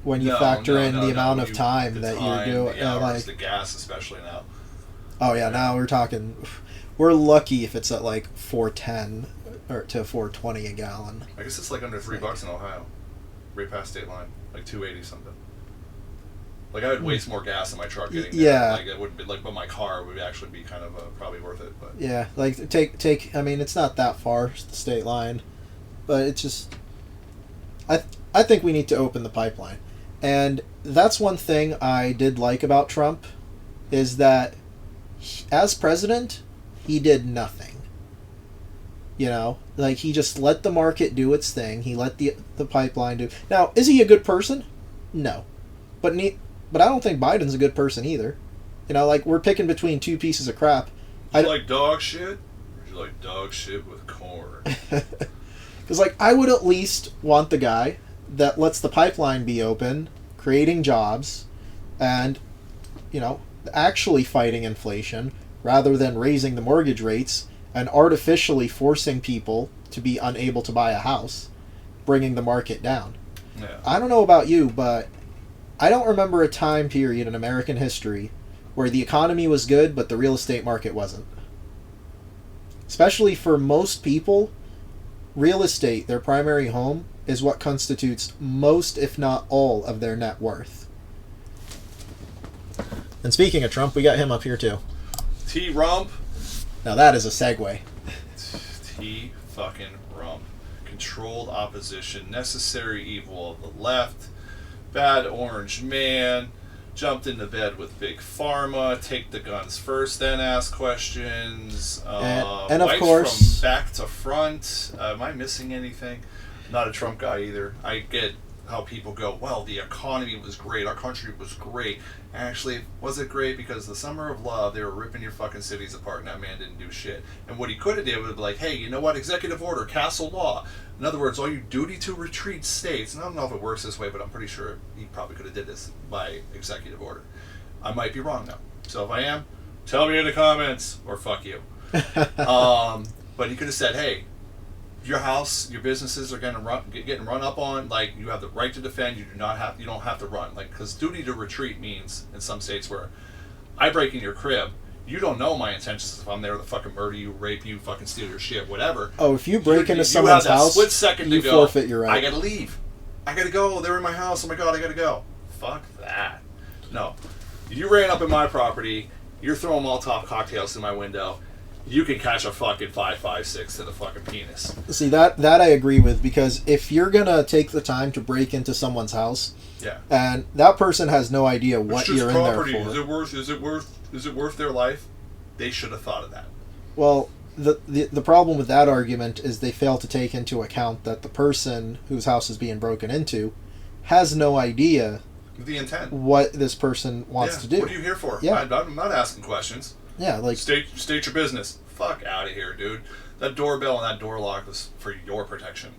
when you factor in the amount of time that you're doing. The hours, like the gas, especially now. Oh yeah, now we're talking. We're lucky if it's at like 410 or to 420 a gallon. I guess it's like under $3 in Ohio, right past state line, like 280 something. Like I would waste more gas in my truck getting there. Yeah. Like it would be like, but my car would actually be kind of probably worth it. But yeah, like take. I mean, it's not that far, it's the state line, but it's just. I think we need to open the pipeline, and that's one thing I did like about Trump, is that as president, he did nothing. Like he just let the market do its thing. He let the pipeline do. Now, is he a good person? No, but I don't think Biden's a good person either. Like we're picking between two pieces of crap. Would you like dog shit? Or would you like dog shit with corn? Because, like, I would at least want the guy that lets the pipeline be open, creating jobs, and, actually fighting inflation, rather than raising the mortgage rates and artificially forcing people to be unable to buy a house, bringing the market down. Yeah. I don't know about you, but I don't remember a time period in American history where the economy was good, but the real estate market wasn't. Especially for most people, real estate, their primary home, is what constitutes most, if not all, of their net worth. And speaking of Trump, we got him up here too. T-Rump. Now that is a segue. T-fucking-Rump. Controlled opposition, necessary evil of the left, bad orange man, jumped into bed with Big Pharma, take the guns first, then ask questions. And of course, from back to front. Am I missing anything? Not a Trump guy either. I get how people go, well, the economy was great, our country was great. Actually, was it great? Because the summer of love, they were ripping your fucking cities apart and that man didn't do shit. And what he could have did would be like, hey, you know what, executive order, castle law. In other words, all you duty to retreat states, and I don't know if it works this way, but I'm pretty sure he probably could have did this by executive order. I might be wrong though. So if I am, tell me in the comments, or fuck you. But he could have said, hey, your house, your businesses are getting run up on. Like, you have the right to defend. You don't have to run. Like, because duty to retreat means in some states where I break in your crib, you don't know my intentions if I'm there to fucking murder you, rape you, fucking steal your shit, whatever. Oh, if you break into someone's house, split second you to go, forfeit your right. I gotta leave. I gotta go. They're in my house. Oh my god, I gotta go. Fuck that. No, you ran up in my property. You're throwing Molotov cocktails through my window. You can catch a fucking 5.56 to the fucking penis. See, that I agree with, because if you're gonna take the time to break into someone's house, yeah, and that person has no idea what you're in there for. Is it worth their life? They should have thought of that. Well, the problem with that argument is they fail to take into account that the person whose house is being broken into has no idea the intent, what this person wants to do. What are you here for? Yeah. I'm not asking questions. Yeah, like state your business. Fuck out of here, dude. That doorbell and that door lock was for your protection.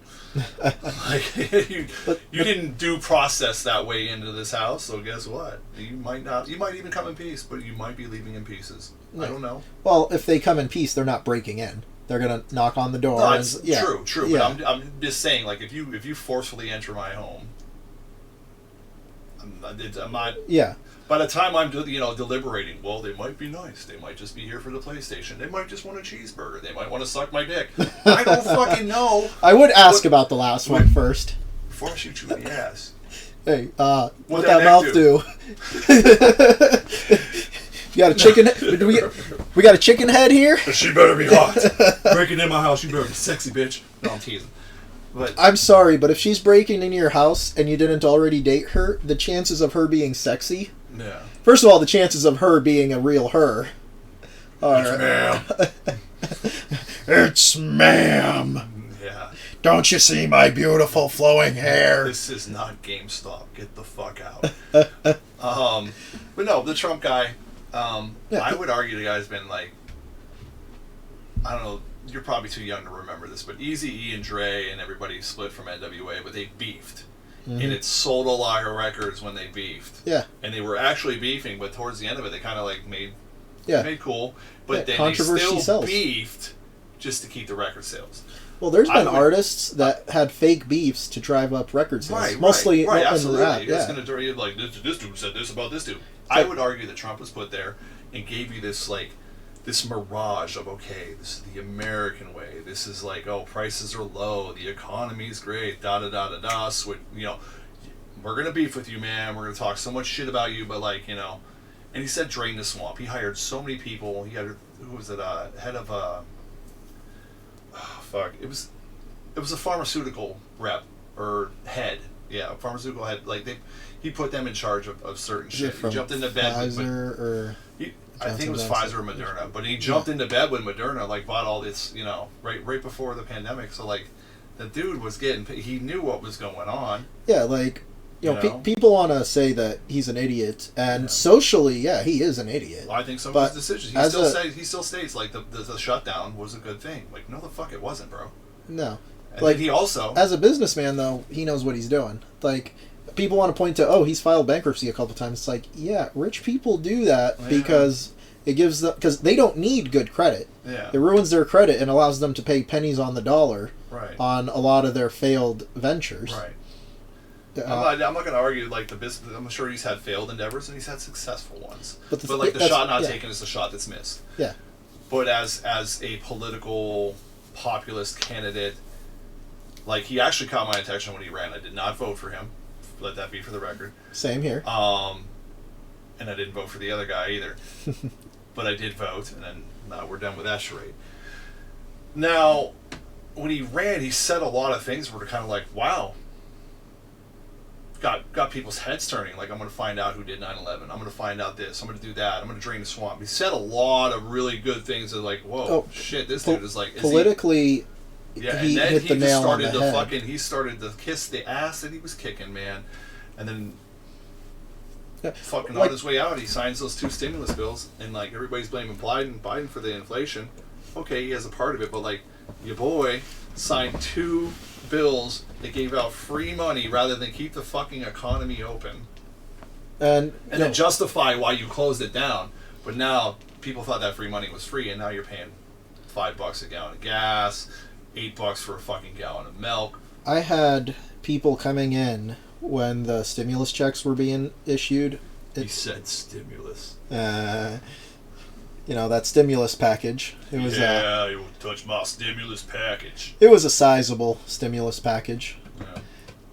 Like, you didn't due process that way into this house, so guess what? You might not. You might even come in peace, but you might be leaving in pieces. Yeah. I don't know. Well, if they come in peace, they're not breaking in. They're gonna knock on the door. No, it's true. Yeah. But I'm just saying, like, if you forcefully enter my home, I'm not. Yeah. By the time I'm deliberating, well, they might be nice. They might just be here for the PlayStation. They might just want a cheeseburger. They might want to suck my dick. I don't fucking know. I would ask about the last one first. Before I shoot you in the ass. Hey, what that mouth do? You got a chicken? We got a chicken head here? She better be hot. Breaking in my house, you better be sexy, bitch. No, I'm teasing. But I'm sorry, but if she's breaking into your house and you didn't already date her, the chances of her being sexy... Yeah. First of all, the chances of her being a real her are... It's ma'am. It's ma'am. Yeah. Don't you see my beautiful flowing hair? This is not GameStop. Get the fuck out. But no, the Trump guy, I would argue the guy's been like... I don't know, you're probably too young to remember this, but Eazy-E and Dre and everybody split from NWA, but they beefed. Mm-hmm. And it sold a lot of records when they beefed. Yeah. And they were actually beefing, but towards the end of it, they kind of like made cool. But then they still beefed just to keep the record sales. Well, there's been artists that had fake beefs to drive up record sales. Mostly right, in absolutely. rap. You're going to like, this dude said this about this dude. I would argue that Trump was put there and gave you this this mirage of, okay, this is the American way. This is like, oh, prices are low, the economy's great, da-da-da-da-da. So, we're going to beef with you, man. We're going to talk so much shit about you, but like, and he said drain the swamp. He hired so many people. He had, who was it, head of, it was a pharmaceutical rep, or head. Yeah, pharmaceutical head. Like, he put them in charge of certain shit. He jumped into bed with I think it was Pfizer or Moderna, but he jumped into bed with Moderna, like bought all this, right before the pandemic. So like, the dude was he knew what was going on. Yeah, like you know, people want to say that he's an idiot, and socially, yeah, he is an idiot. Well, I think some but of his decisions. He still states like the shutdown was a good thing. Like, no, the fuck, it wasn't, bro. No, and like he also, as a businessman, though, he knows what he's doing. Like, people want to point to, he's filed bankruptcy a couple times. It's like, yeah, rich people do that because it gives them, because they don't need good credit. Yeah, it ruins their credit and allows them to pay pennies on the dollar. Right. On a lot of their failed ventures. Right. I'm not going to argue like the business. I'm sure he's had failed endeavors and he's had successful ones. But like the shot not taken is the shot that's missed. Yeah. But as a political populist candidate, like he actually caught my attention when he ran. I did not vote for him. Let that be for the record. Same here. And I didn't vote for the other guy either. But I did vote, and then now we're done with that charade. Now, when he ran, he said a lot of things were kind of like, wow. Got people's heads turning. Like, I'm going to find out who did 9/11. I'm going to find out this. I'm going to do that. I'm going to drain the swamp. He said a lot of really good things that like, whoa, shit, this dude is like... Politically, yeah, he and then hit he the just nail started on the to head. fucking... He started to kiss the ass that he was kicking, man. And then... Fucking on his way out, he signs those 2 stimulus bills, and like everybody's blaming Biden for the inflation. Okay, he has a part of it, but like your boy signed 2 bills that gave out free money rather than keep the fucking economy open, and then justify why you closed it down. But now people thought that free money was free, and now you're paying $5 a gallon of gas, $8 for a fucking gallon of milk. I had people coming in when the stimulus checks were being issued. He said stimulus. You know, that stimulus package. It was you won't touch my stimulus package. It was a sizable stimulus package. Yeah.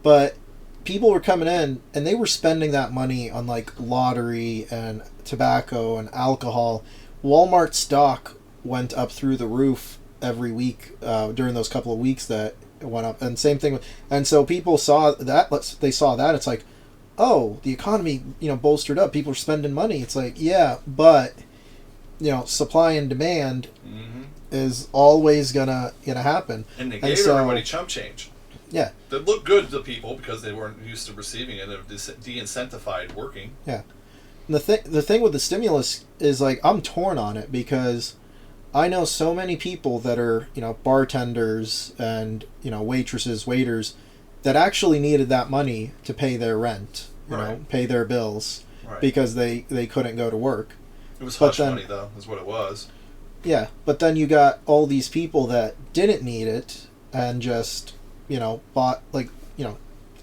But people were coming in and they were spending that money on like lottery and tobacco and alcohol. Walmart stock went up through the roof every week during those couple of weeks that it went up, and same thing and so people saw that. They saw that it's like, oh, the economy, bolstered up. People are spending money. It's like, yeah, but supply and demand is always gonna happen. And they gave everybody chump change. Yeah, that looked good to people because they weren't used to receiving it. They're de-incentivized working. Yeah, and the thing with the stimulus is like I'm torn on it because I know so many people that are, bartenders and, waitresses, waiters that actually needed that money to pay their rent, pay their bills because they couldn't go to work. It was hush money, though, is what it was. Yeah, but then you got all these people that didn't need it and just, bought, like,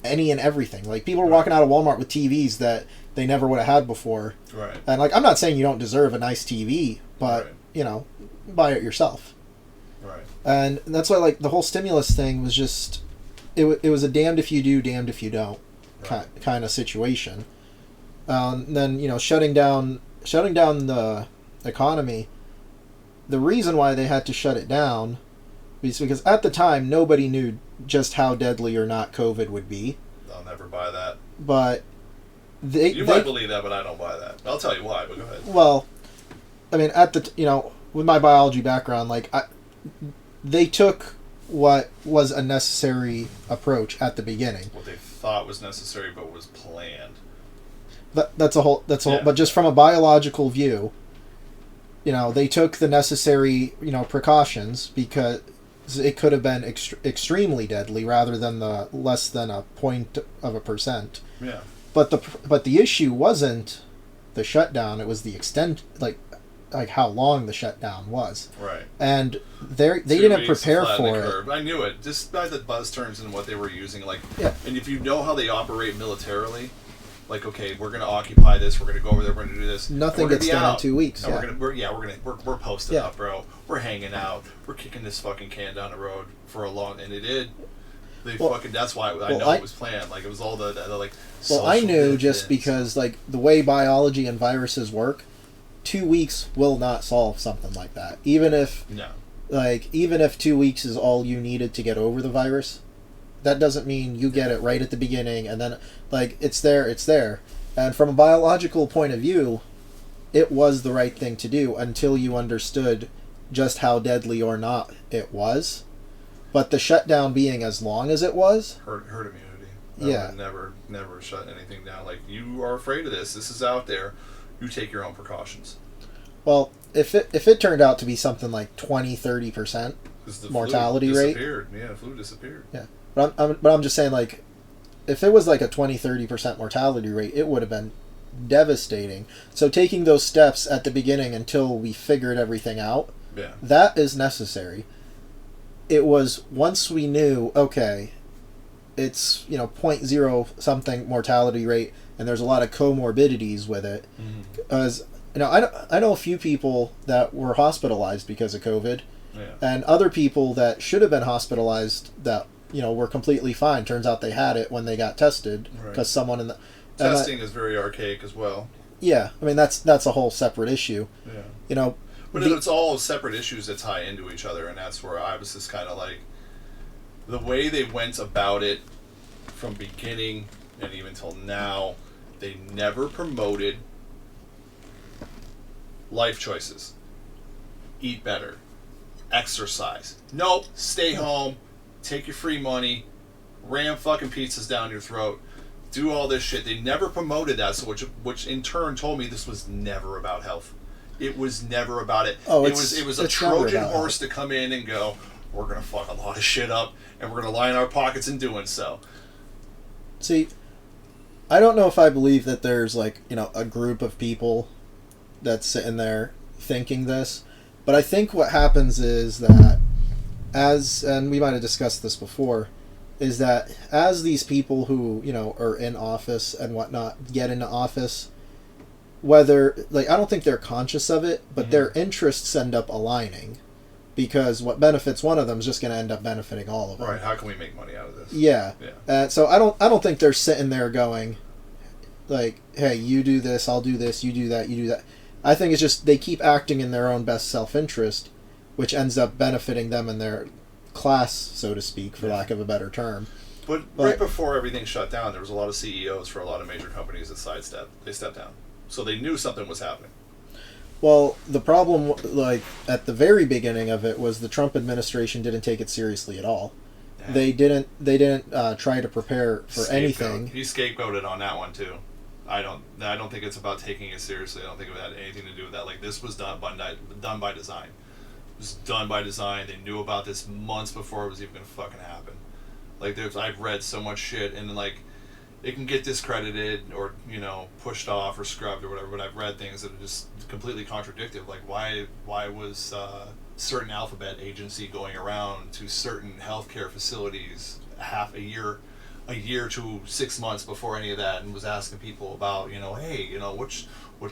any and everything. Like, people were walking out of Walmart with TVs that they never would have had before. Right. And, like, I'm not saying you don't deserve a nice TV, but, buy it yourself. Right. And that's why, like, the whole stimulus thing was just, it was a damned if you do, damned if you don't kind of situation. Then, shutting down the economy, the reason why they had to shut it down was because at the time, nobody knew just how deadly or not COVID would be. I'll never buy that. But You might believe that, but I don't buy that. I'll tell you why, but go ahead. Well, I mean, with my biology background, like, they took what was a necessary approach at the beginning. What they thought was necessary, but was planned. That's a whole. But just from a biological view, they took the necessary, precautions because it could have been extremely deadly rather than the less than a 0.1%. Yeah. But the issue wasn't the shutdown; it was the extent, like how long the shutdown was. Right. And they didn't prepare for it. I knew it just by the buzz terms and what they were using. Like, yeah. And if you know how they operate militarily, like, okay, we're going to occupy this. We're going to go over there. We're going to do this. Nothing gets done in 2 weeks. And yeah. we're posted up, bro. We're hanging out. We're kicking this fucking can down the road for a long, and it did. That's why I know it was planned. Like, it was all the like. Well, I knew just because like the way biology and viruses work, 2 weeks will not solve something like that. Even if 2 weeks is all you needed to get over the virus, that doesn't mean you get it right at the beginning and then like it's there. And from a biological point of view, it was the right thing to do until you understood just how deadly or not it was. But the shutdown being as long as it was, herd immunity. Yeah. would never shut anything down. Like, you are afraid of this. This is out there. You take your own precautions. Well, if it turned out to be something like 20-30% mortality flu rate, disappeared. Yeah, the flu disappeared. Yeah, but I'm just saying, like, if it was like a 20-30% mortality rate, it would have been devastating. So taking those steps at the beginning until we figured everything out, Yeah. that is necessary. It was once we knew, okay, it's, you know, 0.0 something mortality rate, and there's a lot of comorbidities with it. Because, you know, I know a few people that were hospitalized because of COVID, and other people that should have been hospitalized that, you know, were completely fine. Turns out they had it when they got tested because someone in the testing is very archaic as well. Yeah, I mean that's a whole separate issue. Yeah, you know, but it's all separate issues that tie into each other, and that's where I was just kind of like, the way they went about it from beginning and even till now, they never promoted life choices. Eat better, exercise. Nope, stay home, take your free money, ram fucking pizzas down your throat, do all this shit. They never promoted that, so which in turn told me this was never about health. It was never about it. It was a Trojan horse to come in and go, we're gonna fuck a lot of shit up, and we're gonna line our pockets in doing so. See, I don't know if I believe that there's, like, you know, a group of people that's sitting there thinking this, but I think what happens is that and we might have discussed this before, is that as these people who, you know, are in office and whatnot get into office, whether, like, I don't think they're conscious of it, but their interests end up aligning, because what benefits one of them is just going to end up benefiting all of them. Right? How can we make money out of this? Yeah. So I don't think they're sitting there going, like, hey, you do this, I'll do this, you do that, you do that. I think it's just they keep acting in their own best self-interest, which ends up benefiting them in their class, so to speak, for lack of a better term. But right before everything shut down, there was a lot of CEOs for a lot of major companies that they stepped down. So they knew something was happening. Well, the problem, like, at the very beginning of it was the Trump administration didn't take it seriously at all. Yeah. They didn't try to prepare for anything. He scapegoated on that one too. I don't think it's about taking it seriously. I don't think it had anything to do with that. Like, this was done by design. It was done by design. They knew about this months before it was even gonna fucking happen. Like, I've read so much shit, and like, it can get discredited or, you know, pushed off or scrubbed or whatever. But I've read things that are just completely contradictive. Like, why was certain alphabet agency going around to certain healthcare facilities a year to 6 months before any of that, and was asking people about, you know, hey, you know, what's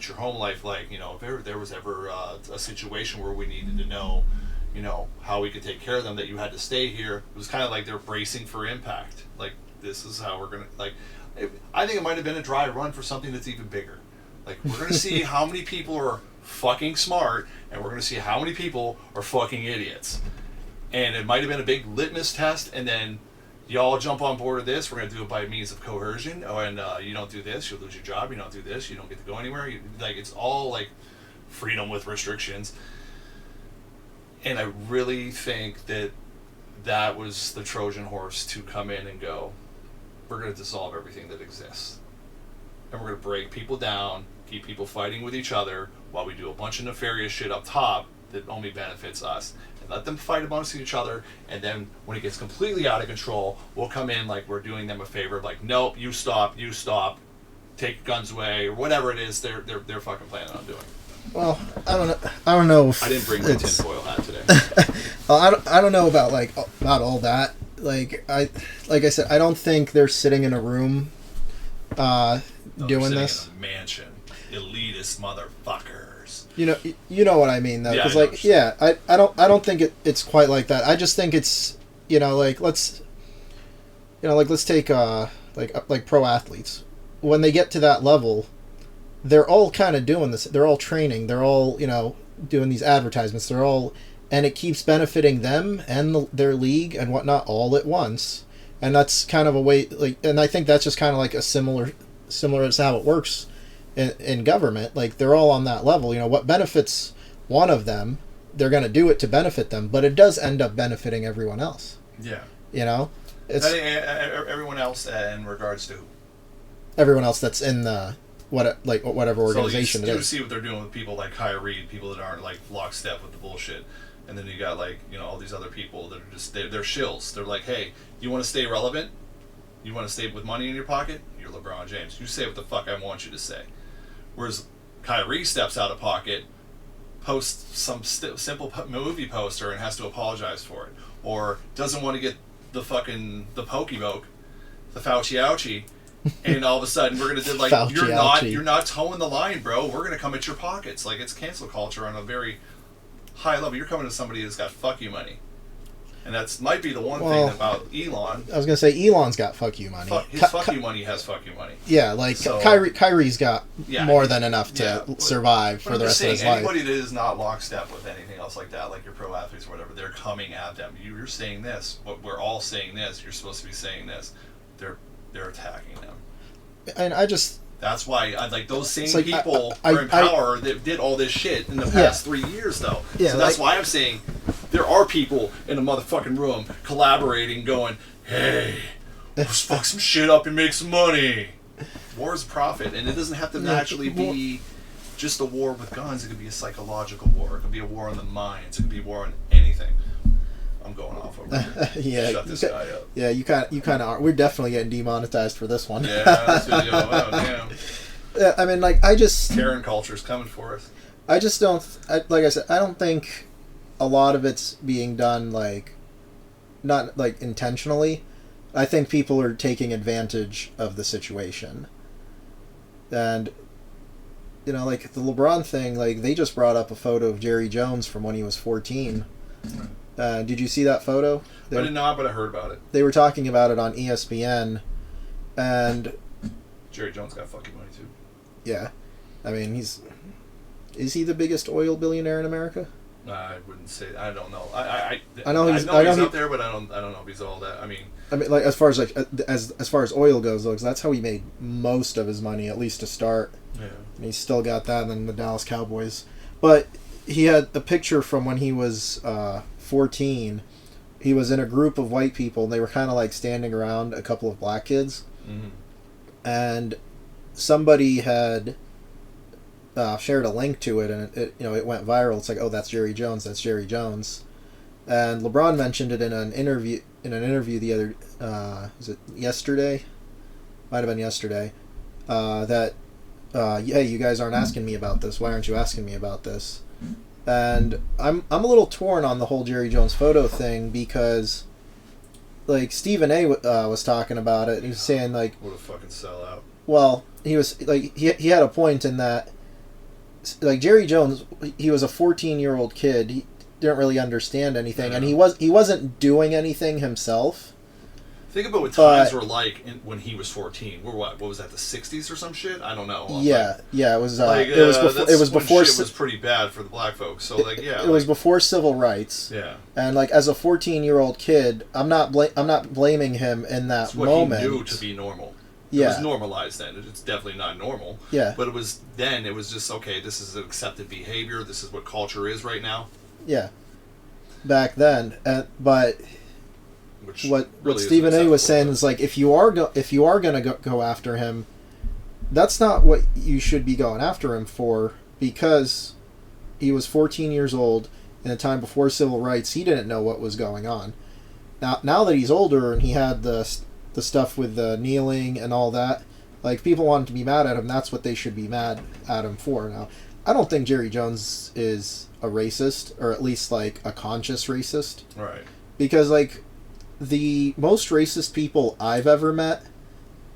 your home life like? You know, if there was ever a situation where we needed to know, you know, how we could take care of them, that you had to stay here. It was kind of like they're bracing for impact. Like, this is how we're gonna, like, I think it might have been a dry run for something that's even bigger. Like, we're gonna see how many people are fucking smart, and we're gonna see how many people are fucking idiots. And it might have been a big litmus test, and then y'all jump on board with this. We're going to do it by means of coercion. Oh, and you don't do this, you'll lose your job. You don't do this, you don't get to go anywhere. Like, it's all like freedom with restrictions. And I really think that was the Trojan horse to come in and go, we're going to dissolve everything that exists. And we're going to break people down, keep people fighting with each other, while we do a bunch of nefarious shit up top that only benefits us. Let them fight amongst each other, and then when it gets completely out of control, we'll come in like we're doing them a favor, like, nope, you stop, take guns away, or whatever it is they're fucking planning on doing. Well, I don't know if I didn't bring my tinfoil hat today. Well, I don't know about all that. Like I said, I don't think they're sitting in a room doing this. In a mansion, elitist motherfuckers. You know what I mean, though, because I don't think it's quite like that. I just think it's, you know, like, let's take like pro athletes. When they get to that level, they're all kind of doing this. They're all training. They're all, you know, doing these advertisements. And it keeps benefiting them and their league and whatnot all at once. And that's kind of a way, like, and I think that's just kind of like a similar as how it works in government. Like, they're all on that level. You know, what benefits one of them, they're going to do it to benefit them, but it does end up benefiting everyone else. Yeah. You know? It's Everyone else in regards to who? everyone else that's in the whatever organization so it you is. see what they're doing with people like Kyrie, people that aren't like lockstep with the bullshit, and then you got like all these other people that are just they're shills. They're like, hey, you want to stay relevant? You want to stay with money in your pocket? You're LeBron James. You say what the fuck I want you to say. Whereas Kyrie steps out of pocket, posts some simple movie poster and has to apologize for it, or doesn't want to get the Pokemoke, the Fauci ouchie, and all of a sudden we're gonna do like you're not towing the line, bro. We're gonna come at your pockets. Like it's cancel culture on a very high level. You're coming to somebody that's got fuck you money. And that's might be the one thing about Elon. I was gonna say Elon's got fuck you money. His fuck you money has fuck you money. Yeah, like so, Kyrie's got more than enough to survive for the rest of his life. Anybody that is not lockstep with anything else like that, like your pro athletes or whatever, they're coming at them. You're saying this, but we're all saying this. You're supposed to be saying this. They're attacking them. And I just. That's why like those same people are in power that did all this shit in the past 3 years, though. Yeah, so that's why I'm saying there are people in a motherfucking room collaborating, going, "Hey, let's fuck some shit up and make some money." War is profit, and it doesn't have to naturally be just a war with guns. It could be a psychological war. It could be a war on the minds. It could be a war on anything. I'm going off over here. Shut this guy up. Yeah, you kind of are. We're definitely getting demonetized for this one. Yeah, that's video. Oh, damn. Yeah, I mean, like, I just... Karen culture's coming for us. I just don't... like I said, I don't think a lot of it's being done, like, not, like, intentionally. I think people are taking advantage of the situation. And, like, the LeBron thing, like, they just brought up a photo of Jerry Jones from when he was 14. Did you see that photo? I didn't know, but I heard about it. They were talking about it on ESPN, and Jerry Jones got fucking money too. Yeah, I mean is he the biggest oil billionaire in America? I wouldn't say. I don't know. I know he's up there, but I don't know if he's all that. I mean, like as far as oil goes, though, 'cause that's how he made most of his money, at least to start. Yeah, and he's still got that, and then the Dallas Cowboys, but. He had a picture from when he was 14. He was in a group of white people, and they were kind of like standing around a couple of black kids. Mm-hmm. And somebody had shared a link to it, and it went viral. It's like, oh, that's Jerry Jones. That's Jerry Jones. And LeBron mentioned it in an interview the other was it yesterday? Might have been yesterday. That hey, you guys aren't asking me about this. Why aren't you asking me about this? And I'm a little torn on the whole Jerry Jones photo thing because, like, Stephen A. Was talking about it. He was saying, like, what a fucking sellout. Well, he was like he had a point in that, like, Jerry Jones, he was a 14-year-old kid. He didn't really understand anything, and he wasn't doing anything himself. Think about what times were like when he was 14. What was that? The 60s or some shit? I don't know. Yeah, it was. It was before. Shit was pretty bad for the black folks. So like, yeah, it was before civil rights. Yeah, and like as a 14-year-old kid, I'm not blaming him in that it's what moment. He knew to be normal. Yeah. It was normalized then. It's definitely not normal. Yeah, but it was then. It was just okay. This is accepted behavior. This is what culture is right now. Yeah, back then, but. What Stephen A. was saying is, like, if you are gonna go after him, that's not what you should be going after him for, because he was 14 years old in a time before civil rights. He didn't know what was going on. Now that he's older and he had the stuff with the kneeling and all that, like, people wanted to be mad at him. That's what they should be mad at him for. Now, I don't think Jerry Jones is a racist, or at least like a conscious racist, right? Because like. The most racist people I've ever met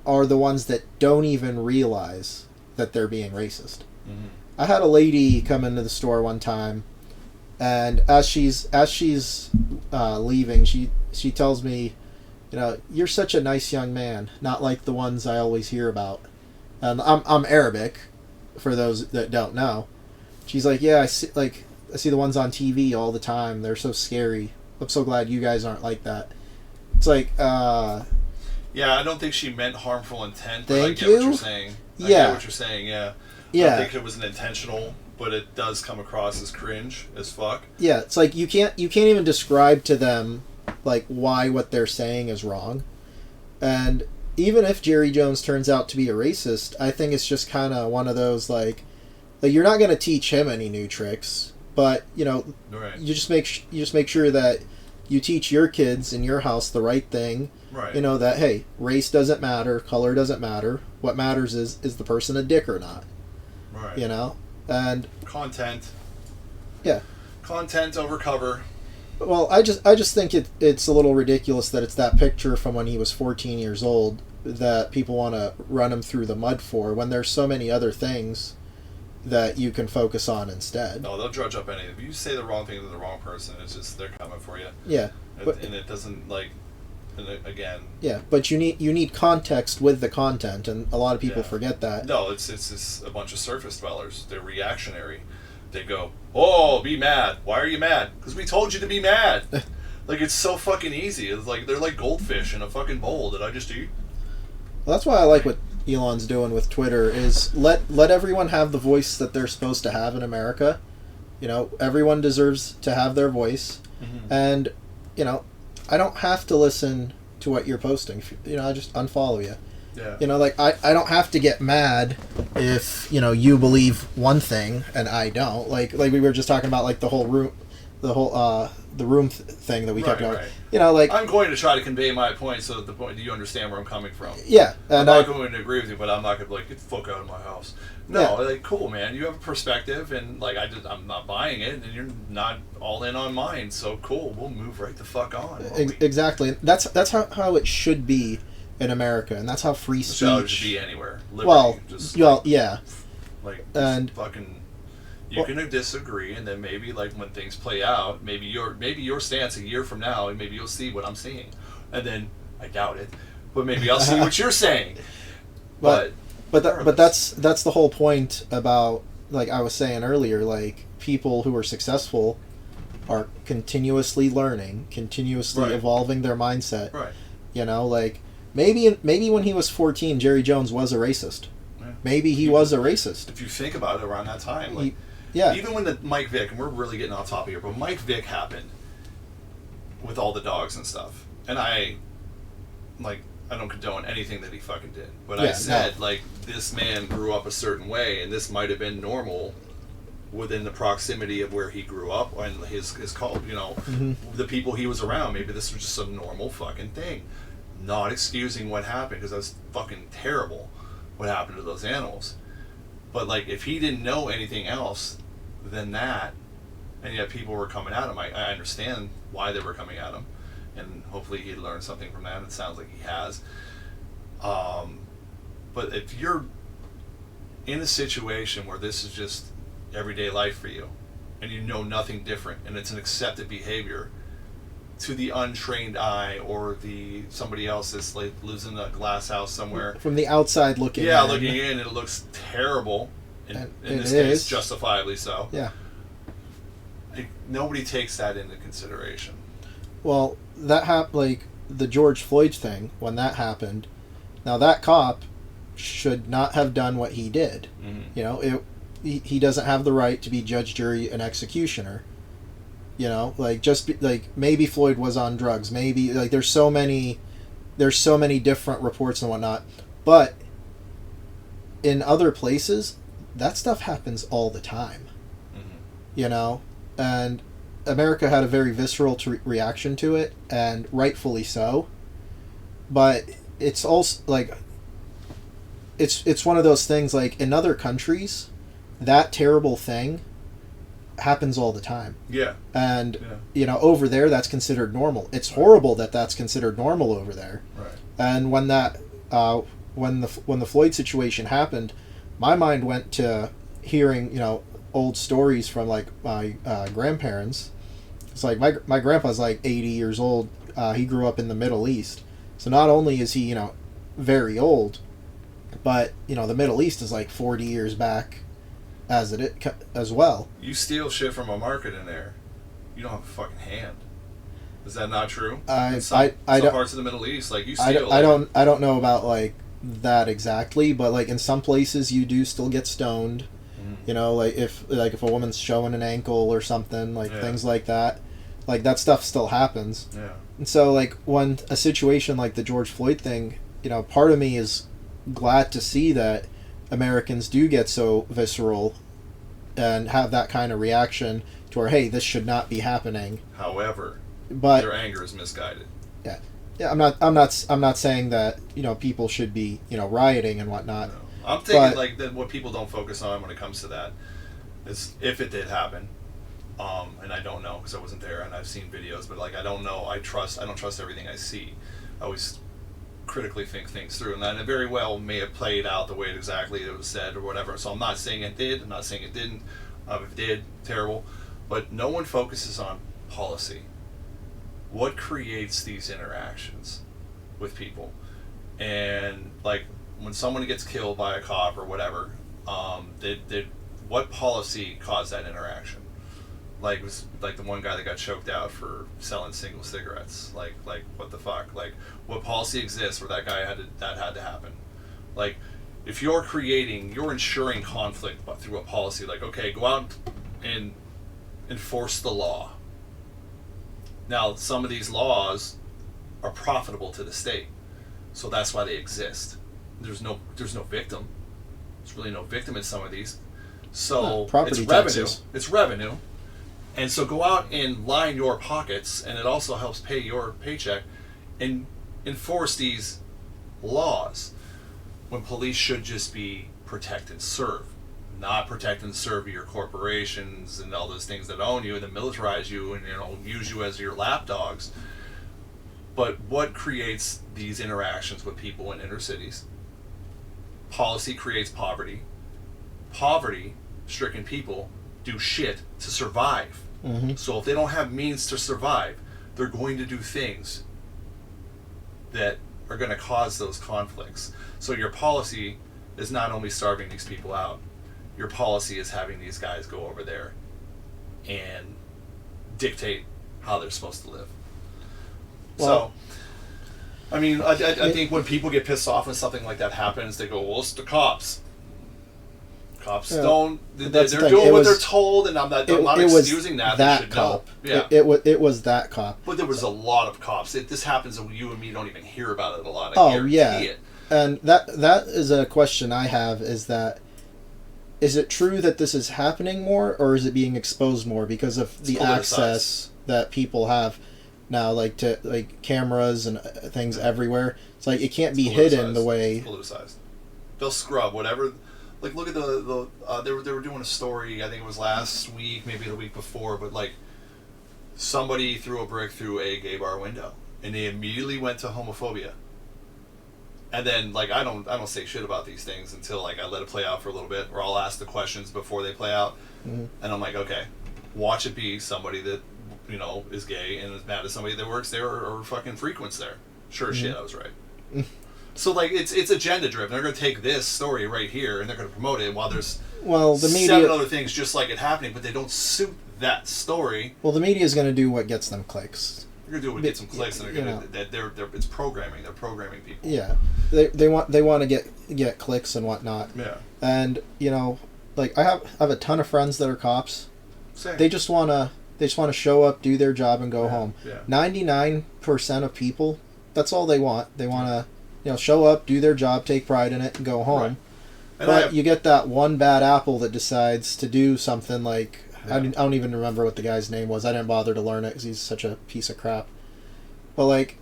are the ones that don't even realize that they're being racist. Mm-hmm. I had a lady come into the store one time, and as she's leaving, she tells me, you're such a nice young man, not like the ones I always hear about. And I'm Arabic, for those that don't know. She's like, yeah, I see the ones on TV all the time. They're so scary. I'm so glad you guys aren't like that. It's like, yeah, I don't think she meant harmful intent, but I get what you're saying. I get what you're saying, yeah. I don't think it was an intentional, but it does come across as cringe as fuck. Yeah, it's like you can't even describe to them like why what they're saying is wrong. And even if Jerry Jones turns out to be a racist, I think it's just kind of one of those like you're not going to teach him any new tricks, but Right. you just make sure that you teach your kids in your house the right thing. Right. That hey, race doesn't matter, color doesn't matter. What matters is the person a dick or not. Right. And content. Yeah. Content over cover. Well, I just think it's a little ridiculous that it's that picture from when he was 14 years old that people want to run him through the mud for, when there's so many other things that you can focus on instead. No, they'll drudge up anything. If you say the wrong thing to the wrong person, it's just they're coming for you. Yeah. And it doesn't again. Yeah, but you need context with the content, and a lot of people forget that. No, it's a bunch of surface dwellers. They're reactionary. They go, oh, be mad. Why are you mad? Because we told you to be mad. Like, it's so fucking easy. It's like they're like goldfish in a fucking bowl that I just eat. Well, that's why I like what Elon's doing with Twitter, is let everyone have the voice that they're supposed to have in America. Everyone deserves to have their voice. Mm-hmm. And, I don't have to listen to what you're posting. I just unfollow you. Yeah. I don't have to get mad if, you believe one thing and I don't. Like we were just talking about, like, the room thing that we kept going. Right. I'm going to try to convey my point so that you understand where I'm coming from. Yeah. And I'm not going to agree with you, but I'm not going to be like, get the fuck out of my house. No, like, cool, man. You have a perspective, and, like, I'm not buying it, and you're not all in on mine, so cool. We'll move right the fuck on. Exactly. That's how it should be in America, and that's how free speech... It should be anywhere. Liberty, yeah. Like, and fucking... You can disagree, and then maybe, like, when things play out, maybe your stance a year from now, and maybe you'll see what I'm seeing. And then, I doubt it, but maybe I'll see what you're saying. But that's the whole point about, like I was saying earlier, like, people who are successful are continuously learning, continuously evolving their mindset. Right. Like, maybe when he was 14, Jerry Jones was a racist. Yeah. Maybe he was a racist. If you think about it, around that time, like, yeah. Even when the Mike Vick, and we're really getting off topic here, but Mike Vick happened with all the dogs and stuff, and I don't condone anything that he fucking did, but I said, like, this man grew up a certain way, and this might have been normal within the proximity of where he grew up and his cult, the people he was around. Maybe this was just a normal fucking thing. Not excusing what happened, because that's fucking terrible what happened to those animals. But, like, if he didn't know anything else than that, and yet people were coming at him, I understand why they were coming at him, and hopefully he learned something from that. It sounds like he has. But if you're in a situation where this is just everyday life for you, and you know nothing different, and it's an accepted behavior to the untrained eye, or somebody else that's, like, lives in a glass house somewhere from the outside looking in. Looking in, it looks terrible, in this case justifiably so. Nobody takes that into consideration. Well, that like the George Floyd thing, when that happened, now that cop should not have done what he did. Mm-hmm. He doesn't have the right to be judge, jury, and executioner. Maybe Floyd was on drugs. Maybe, like, there's so many different reports and whatnot. But in other places, that stuff happens all the time. Mm-hmm. And America had a very visceral reaction to it, and rightfully so. But it's also, like, it's one of those things, like, in other countries, that terrible thing happens all the time. Yeah. And over there, that's considered normal. It's horrible that that's considered normal over there. Right. And when when the Floyd situation happened, my mind went to hearing old stories from, like, my grandparents. It's like my grandpa's like 80 years old. He grew up in the Middle East, so not only is he very old, but the Middle East is like 40 years back as well. You steal shit from a market in there, you don't have a fucking hand. Is that not true? Some parts of the Middle East, like, you steal. I don't know about, like, that exactly, but, like, in some places you do still get stoned. Mm-hmm. Like if a woman's showing an ankle or something, like, things like that. Like, that stuff still happens. Yeah. And so, like, when a situation like the George Floyd thing, part of me is glad to see that Americans do get so visceral and have that kind of reaction to where, hey, this should not be happening. However, but their anger is misguided. Yeah, I'm not saying that people should be rioting and whatnot. No. I'm thinking like that. What people don't focus on when it comes to that is if it did happen, and I don't know because I wasn't there and I've seen videos, but like I don't know. I don't trust everything I see. I always critically think things through, and that it very well may have played out the way exactly it was said or whatever. So I'm not saying it did. I'm not saying it didn't. If it did, terrible. But no one focuses on policy. What creates these interactions with people? And like when someone gets killed by a cop or whatever, what policy caused that interaction? Like it was like the one guy that got choked out for selling single cigarettes. Like what the fuck? Like what policy exists where that had to happen? Like if you're ensuring conflict through a policy. Like okay, go out and enforce the law. Now, some of these laws are profitable to the state, so that's why they exist. There's no victim. There's really no victim in some of these. So property it's revenue. taxes. It's revenue, and so go out and line your pockets, and it also helps pay your paycheck, and enforce these laws. When police should just be protect and serve. Not protect and serve your corporations and all those things that own you and then militarize you and use you as your lapdogs. But what creates these interactions with people in inner cities? Policy creates poverty. Poverty-stricken people do shit to survive. Mm-hmm. So if they don't have means to survive, they're going to do things that are going to cause those conflicts. So your policy is not only starving these people out, your policy is having these guys go over there and dictate how they're supposed to live. Well, so, I mean, I think when people get pissed off when something like that happens, they go, well, it's the cops. Cops don't, they're doing what they're told, and I'm not excusing that. That they should cop. Know. Yeah. It was that cop. But there was a lot of cops. This happens, and you and me don't even hear about it a lot. And that is a question I have, is it true that this is happening more, or is it being exposed more because of the access that people have now, like cameras and things everywhere? It's like it can't be hidden the way. It's politicized. They'll scrub whatever. Like look at they were doing a story. I think it was last week, maybe the week before, but like somebody threw a brick through a gay bar window, and they immediately went to homophobia. And then, like, I don't say shit about these things until, like, I let it play out for a little bit, or I'll ask the questions before they play out. Mm-hmm. And I'm like, okay, watch it be somebody that, is gay and is mad at somebody that works there or fucking frequents there. Sure shit, I was right. So, like, it's agenda-driven. They're going to take this story right here, and they're going to promote it while there's the media, 7 other things just like it happening, but they don't suit that story. Well, the media is going to do what gets them clicks. They're gonna do it, get some clicks, and it's programming. They're programming people. Yeah, they want to get clicks and whatnot. Yeah. And like I have a ton of friends that are cops. Same. They just wanna show up, do their job, and go home. Yeah. 99% of people, that's all they want. They wanna show up, do their job, take pride in it, and go home. Right. But you get that one bad apple that decides to do something like. Yeah. I don't even remember what the guy's name was. I didn't bother to learn it because he's such a piece of crap. But like,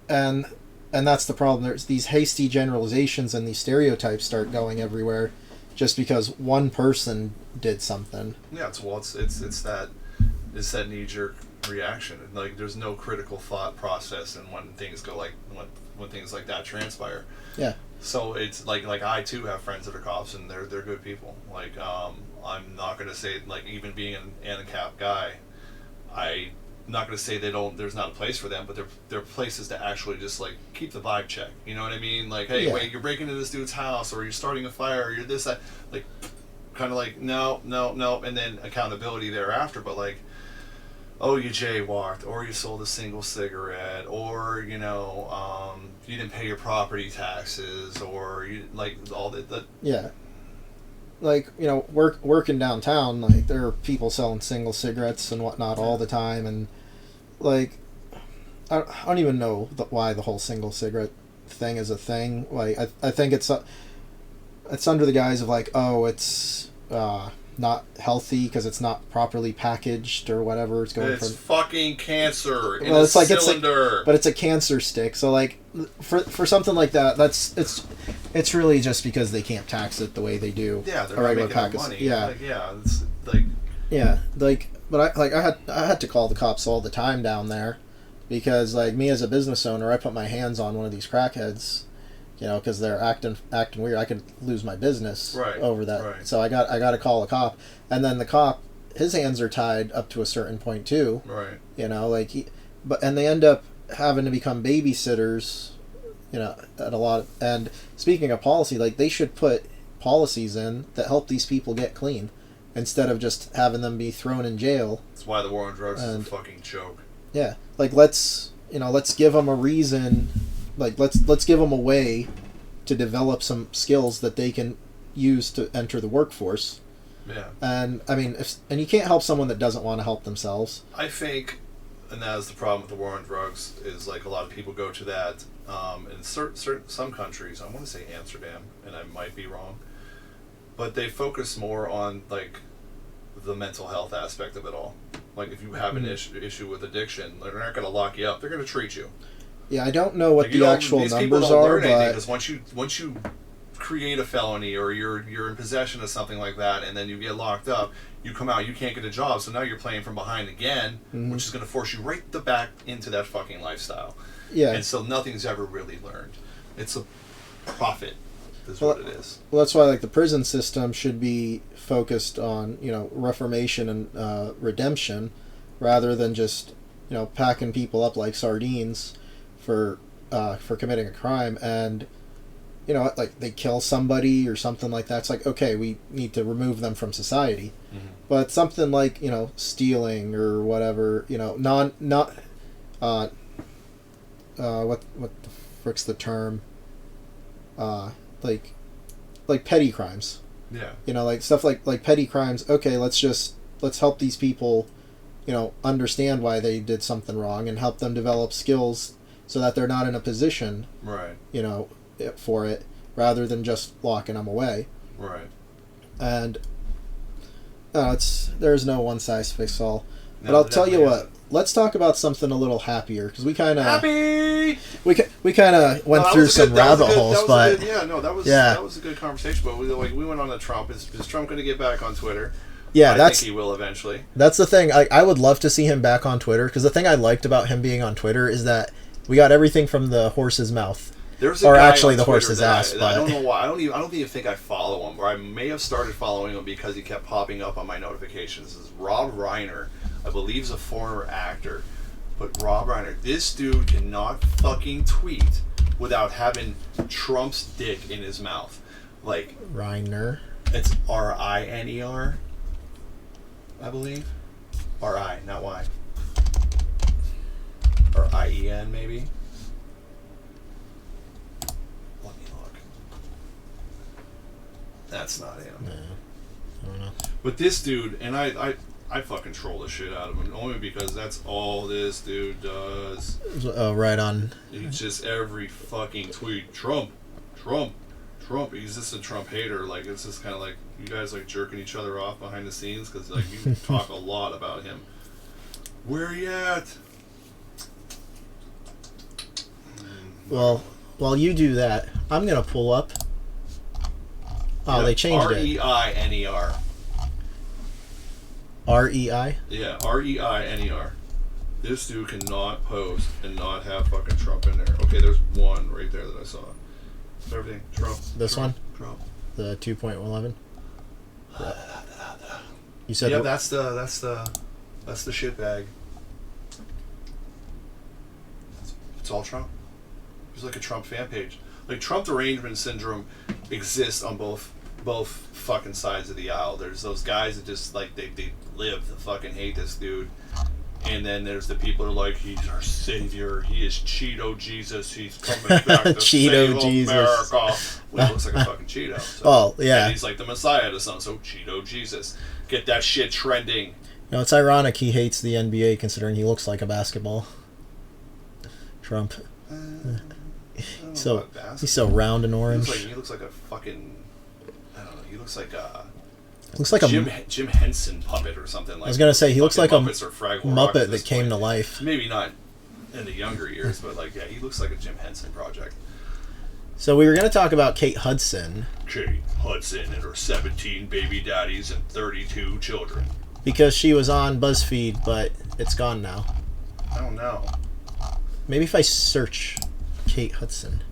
and that's the problem. There's these hasty generalizations and these stereotypes start going everywhere, just because one person did something. Yeah, it's that knee-jerk reaction. Like, there's no critical thought process, and when things go like when things like that transpire. Yeah. So it's like I too have friends that are cops, and they're good people. Like I'm not gonna say, like, even being an ANCAP guy, I'm not gonna say there's not a place for them, but there are places to actually just like keep the vibe check. You know what I mean? Like, hey, wait, you're breaking into this dude's house, or you're starting a fire, or you're this, that, like, kind of like no, and then accountability thereafter. But like, oh, you jaywalked, or you sold a single cigarette, or you didn't pay your property taxes, or you like all that. Yeah. Like, working downtown, like there are people selling single cigarettes and whatnot all the time, and like, I don't even know why the whole single cigarette thing is a thing. Like, I think it's under the guise of like, oh, it's not healthy because it's not properly packaged or whatever. It's fucking cancer in well, a it's like cylinder. but it's a cancer stick. So like, for something like that, it's really just because they can't tax it the way they do. Yeah, they're a not regular making pack. money. Yeah, Like, yeah, it's like. Yeah, like, but I had to call the cops all the time down there, because like me as a business owner, I put my hands on one of these crackheads, you know, because they're acting weird. I could lose my business over that. Right. So I got to call a cop, and then the cop, his hands are tied up to a certain point too. Right. You know, like and they end up having to become babysitters, you know, at a lot. And speaking of policy, like they should put policies in that help these people get clean, instead of just having them be thrown in jail. That's why the war on drugs is a fucking joke. Yeah, like let's give them a reason, like let's give them a way to develop some skills that they can use to enter the workforce. Yeah. And I mean, and you can't help someone that doesn't want to help themselves. I think, and that is the problem with the war on drugs, is like a lot of people go to that in some countries. I want to say Amsterdam, and I might be wrong, but they focus more on like the mental health aspect of it all. Like if you have an issue with addiction, they're not going to lock you up. They're going to treat you. Yeah, I don't know what the actual numbers are, but because once you create a felony or you're in possession of something like that, and then you get locked up, you come out, you can't get a job, so now you're playing from behind again, which is going to force you right back into that fucking lifestyle. Yeah. And so nothing's ever really learned. It's a profit. Is what it is. Well, that's why like the prison system should be focused on, you know, reformation and redemption, rather than just, you know, packing people up like sardines for committing a crime. And you know, like they kill somebody or something like that, it's like, okay, we need to remove them from society. But something like, you know, stealing or whatever, you know, what the frick's the term, like petty crimes. Yeah. You know, like stuff like petty crimes. Okay, let's help these people, you know, understand why they did something wrong and help them develop skills so that they're not in a position, right, you know, for it, rather than just locking them away. Right. And there's no one size fits all. But I'll tell you what. Let's talk about something a little happier, because we kind of went through some rabbit holes. But that was a good conversation. But we went on to Trump. Is Trump going to get back on Twitter? Yeah, I think he will eventually. That's the thing. I would love to see him back on Twitter, because the thing I liked about him being on Twitter is that we got everything from the horse's mouth. Or actually the horse's ass. I don't know why. I don't even think I follow him, or I may have started following him because he kept popping up on my notifications. This is Rob Reiner. I believe is a former actor. But Rob Reiner, this dude cannot fucking tweet without having Trump's dick in his mouth. Like Reiner. It's Riner, I believe. R-I, not Y. Or I-E-N, maybe. Let me look. That's not him. No, I don't know. But this dude, and I fucking troll the shit out of him, only because that's all this dude does. Oh, right on. He's just every fucking tweet, Trump. He's just a Trump hater. Like, it's just kind of like, you guys like jerking each other off behind the scenes, because like you talk a lot about him. Where you at? Well, while you do that, I'm going to pull up. Oh, they changed Reiner. R-E-I? Yeah, Reiner. This dude cannot post and not have fucking Trump in there. Okay, there's one right there that I saw. Everything. Trump. This Trump, one? Trump. The 2.11? You said... Yeah, that's the shit bag. It's all Trump. There's like a Trump fan page. Like, Trump derangement syndrome exists on both fucking sides of the aisle. There's those guys that just like they live to fucking hate this dude, and then there's the people that are like, he's our savior, he is Cheeto Jesus, he's coming back to Cheeto save Jesus. America. Well, he looks like a fucking Cheeto. So. Oh yeah, And he's like the Messiah to some, so Cheeto Jesus, get that shit trending. No, it's ironic he hates the NBA considering he looks like a basketball. Trump. He's so round and orange. He looks like a fucking. I don't know. He looks like a. Looks like Jim Henson puppet or something like. I was gonna say he looks like a Muppet that came to point. life. Maybe not in the younger years, but like he looks like a Jim Henson project. So we were gonna talk about Kate Hudson. Kate Hudson and her 17 baby daddies and 32 children. Because she was on BuzzFeed, but it's gone now. I don't know. Maybe if I search Kate Hudson.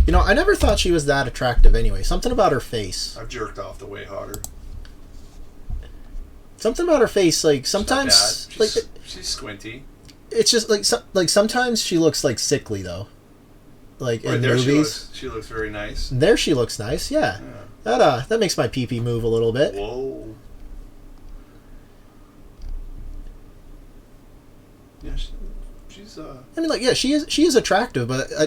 You know, I never thought she was that attractive anyway. Something about her face. I've jerked off the way hotter. Something about her face, like sometimes, she's squinty. It's just like sometimes she looks like sickly though. Like in movies, she looks very nice. There she looks nice, yeah. That makes my pee-pee move a little bit. Whoa. Yeah, she's. I mean, like, yeah, she is attractive, but I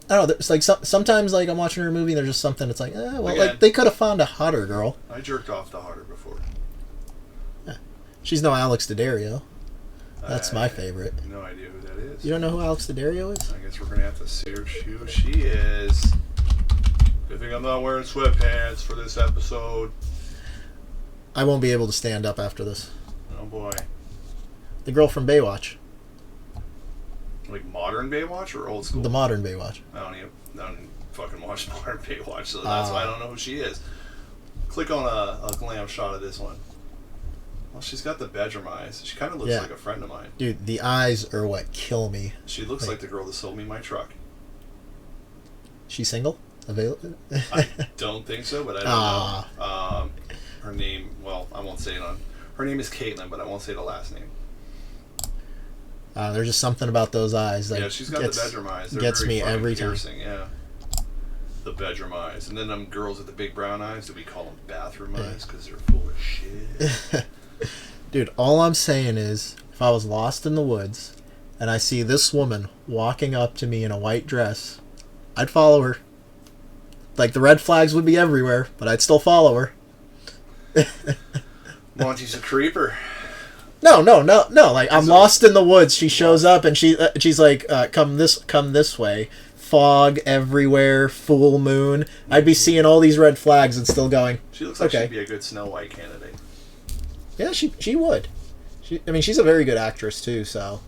don't know. It's like sometimes, like I'm watching her movie, and there's just something. It's like, well, again, like they could have found a hotter girl. I jerked off to hotter before. Yeah. She's no Alex Daddario. That's my favorite. No idea who that is. You don't know who Alex Daddario is? I guess we're gonna have to search who she is. Good thing I'm not wearing sweatpants for this episode. I won't be able to stand up after this. Oh boy. The girl from Baywatch. Like modern Baywatch or old school? The modern Baywatch. I don't fucking watch modern Baywatch, so that's why I don't know who she is. Click on a glam shot of this one. Well, she's got the bedroom eyes. She kind of looks like a friend of mine. Dude, the eyes are what kill me. She looks like the girl that sold me my truck. She's single? Available? I don't think so, but I don't know. Her name, well, I won't say it on. Her name is Caitlin, but I won't say the last name. There's just something about those eyes that she's got the bedroom eyes. They're gets very me every piercing, time. Yeah, the bedroom eyes, and then them girls with the big brown eyes. Do we call them bathroom eyes because they're full of shit? Dude, all I'm saying is, if I was lost in the woods and I see this woman walking up to me in a white dress, I'd follow her. Like, the red flags would be everywhere, but I'd still follow her. Monty's a creeper. No. Like, I'm lost in the woods. She shows up and she's like, come this way. Fog everywhere, full moon. I'd be seeing all these red flags and still going. She looks like she'd be a good Snow White candidate. Yeah, she would. She's a very good actress too. So,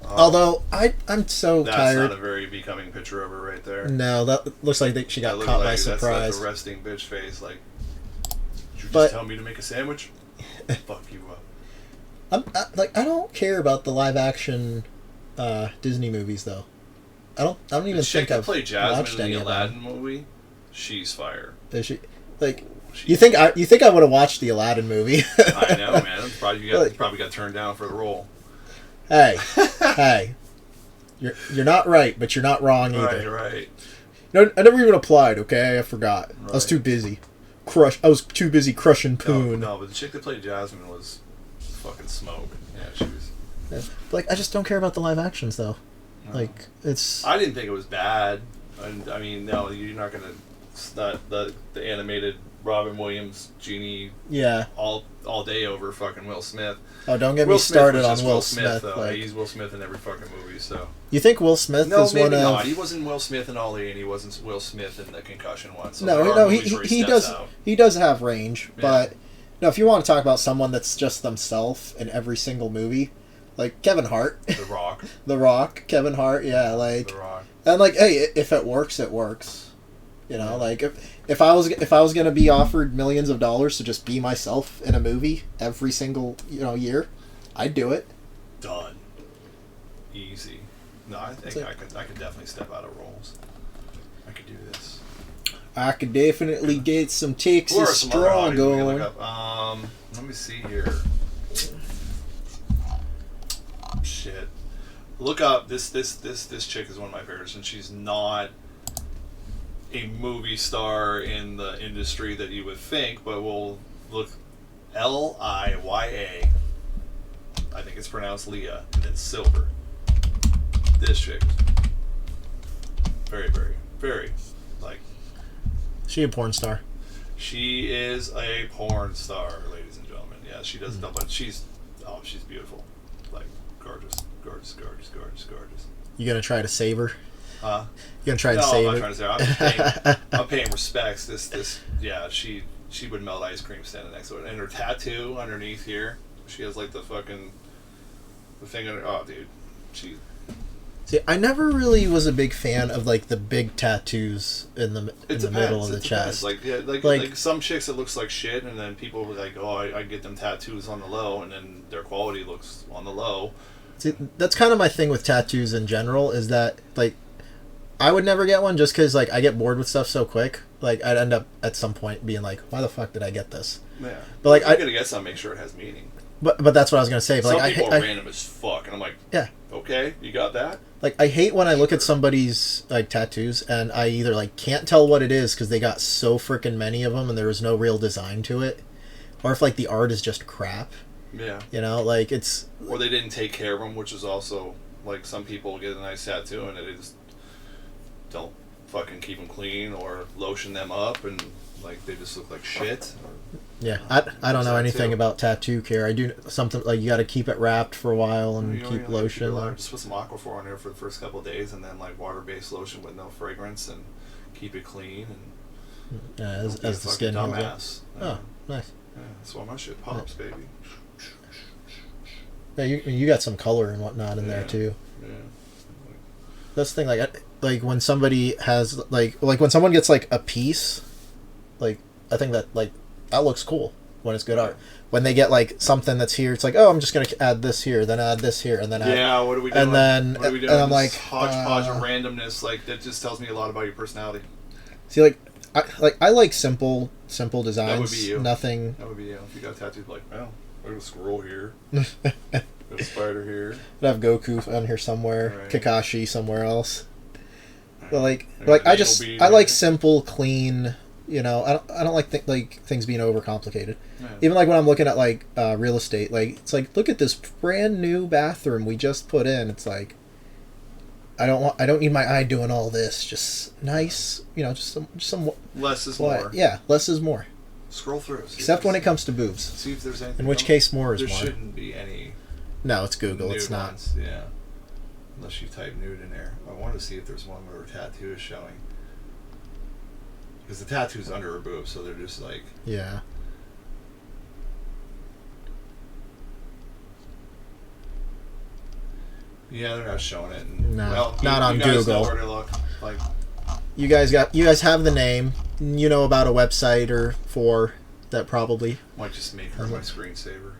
although I'm so tired. That's not a very becoming picture of her right there. No, that looks like she got caught by surprise. That's a resting bitch face. Like, did you just tell me to make a sandwich? Fuck you up. I don't care about the live action Disney movies though. I don't even think I've watched any of them. The Aladdin movie. She's fire. Is she? Like, you think I would have watched the Aladdin movie? I know, man. Probably got turned down for the role. Hey, you're not right, but you're not wrong either. Right. No, I never even applied. Okay, I forgot. Right. I was too busy. I was too busy crushing poon. No, but the chick that played Jasmine was fucking smoke. Yeah, she was. Yeah. Like, I just don't care about the live actions though. No. Like, it's. I didn't think it was bad. I mean, no, you're not gonna. It's not the animated Robin Williams genie. Yeah. All day over fucking Will Smith. Oh, don't get me started on Will Smith. Though. He's Will Smith in every fucking movie. So. You think Will Smith is one of? No, maybe not. He wasn't Will Smith in Ollie, and he wasn't Will Smith in the Concussion one. So no, he does. He does have range, but no. If you want to talk about someone that's just themselves in every single movie, like Kevin Hart, The Rock, Kevin Hart, yeah, like, The Rock. And like, hey, if it works, it works. You know, like if I was gonna be offered millions of dollars to just be myself in a movie every single year, I'd do it. Done. Easy. No, I think I could definitely step out of roles. I could do this. I could definitely get some Texas straw going. Let me see here. Shit. Look up this chick is one of my favorites, and she's not a movie star in the industry that you would think, but we'll look. Liya. I think it's pronounced Leah, and then Silver. This chick. Very, very, very, like. She a porn star? She is a porn star, ladies and gentlemen. Yeah, she does but she's beautiful. Like, gorgeous. Gorgeous. You gonna try to save her? Huh? You gonna try to save her? I'm not trying to save her. I'm paying respects. Yeah, she would melt ice cream standing next to it. And her tattoo underneath here, she has like the thing under. Oh, dude, she. See, I never really was a big fan of like the big tattoos in the middle of the chest. Like some chicks it looks like shit, and then people were like, oh, I get them tattoos on the low, and then their quality looks on the low. See, that's kind of my thing with tattoos in general, is that like I would never get one just because like I get bored with stuff so quick. Like I'd end up at some point being like, why the fuck did I get this? Yeah, but like I gotta get something, make sure it has meaning. But that's what I was gonna say. But some like people are random as fuck, and I'm like, yeah, okay, you got that. Like I hate when I look at somebody's like tattoos and I either like can't tell what it is because they got so freaking many of them and there is no real design to it, or if like the art is just crap. Yeah. You know, like it's. Or they didn't take care of them, which is also like some people get a nice tattoo and they just don't fucking keep them clean or lotion them up and like they just look like shit. Yeah, I don't know anything about tattoo care. I do something like you got to keep it wrapped for a while and keep lotion. Just put some Aquaphor on there for the first couple of days, and then like water-based lotion with no fragrance, and keep it clean. And as the skin heals up. Oh, nice. Yeah, that's why my shit pops, baby. Yeah, you got some color and whatnot in there too. Yeah. That's the thing. Like when somebody has like when someone gets like a piece, like I think that like. That looks cool when it's good art. When they get like something that's here, it's like, oh, I'm just gonna add this here, then add this here, and then add. What are we doing? And then what are we doing? And I'm like hodgepodge of randomness. Like that just tells me a lot about your personality. See, I like simple designs. That would be you. Nothing. That would be you. If you got tattooed like, well, there's a squirrel here, there's a spider here. I'd have Goku on here somewhere, right. Kakashi somewhere else. But like I like simple, clean. You know, I don't like things being overcomplicated. Yeah. Even like when I'm looking at like real estate, like it's like look at this brand new bathroom we just put in. It's like I don't need my eye doing all this. Just nice, you know, just some less is more. Yeah, less is more. Scroll through. Except when it comes to boobs. See if there's anything. In which case, more is more. there shouldn't be any. No, it's Google. It's not. Ones. Yeah, unless you type nude in there. I want to see if there's one where a tattoo is showing. Because the tattoo's under her boob, so they're just like... Yeah. Yeah, they're not showing it. And, no, well, not on Google. Google. Know where to look. Like, you guys have the name. You know about a website or four that probably... Might just make her my screensaver.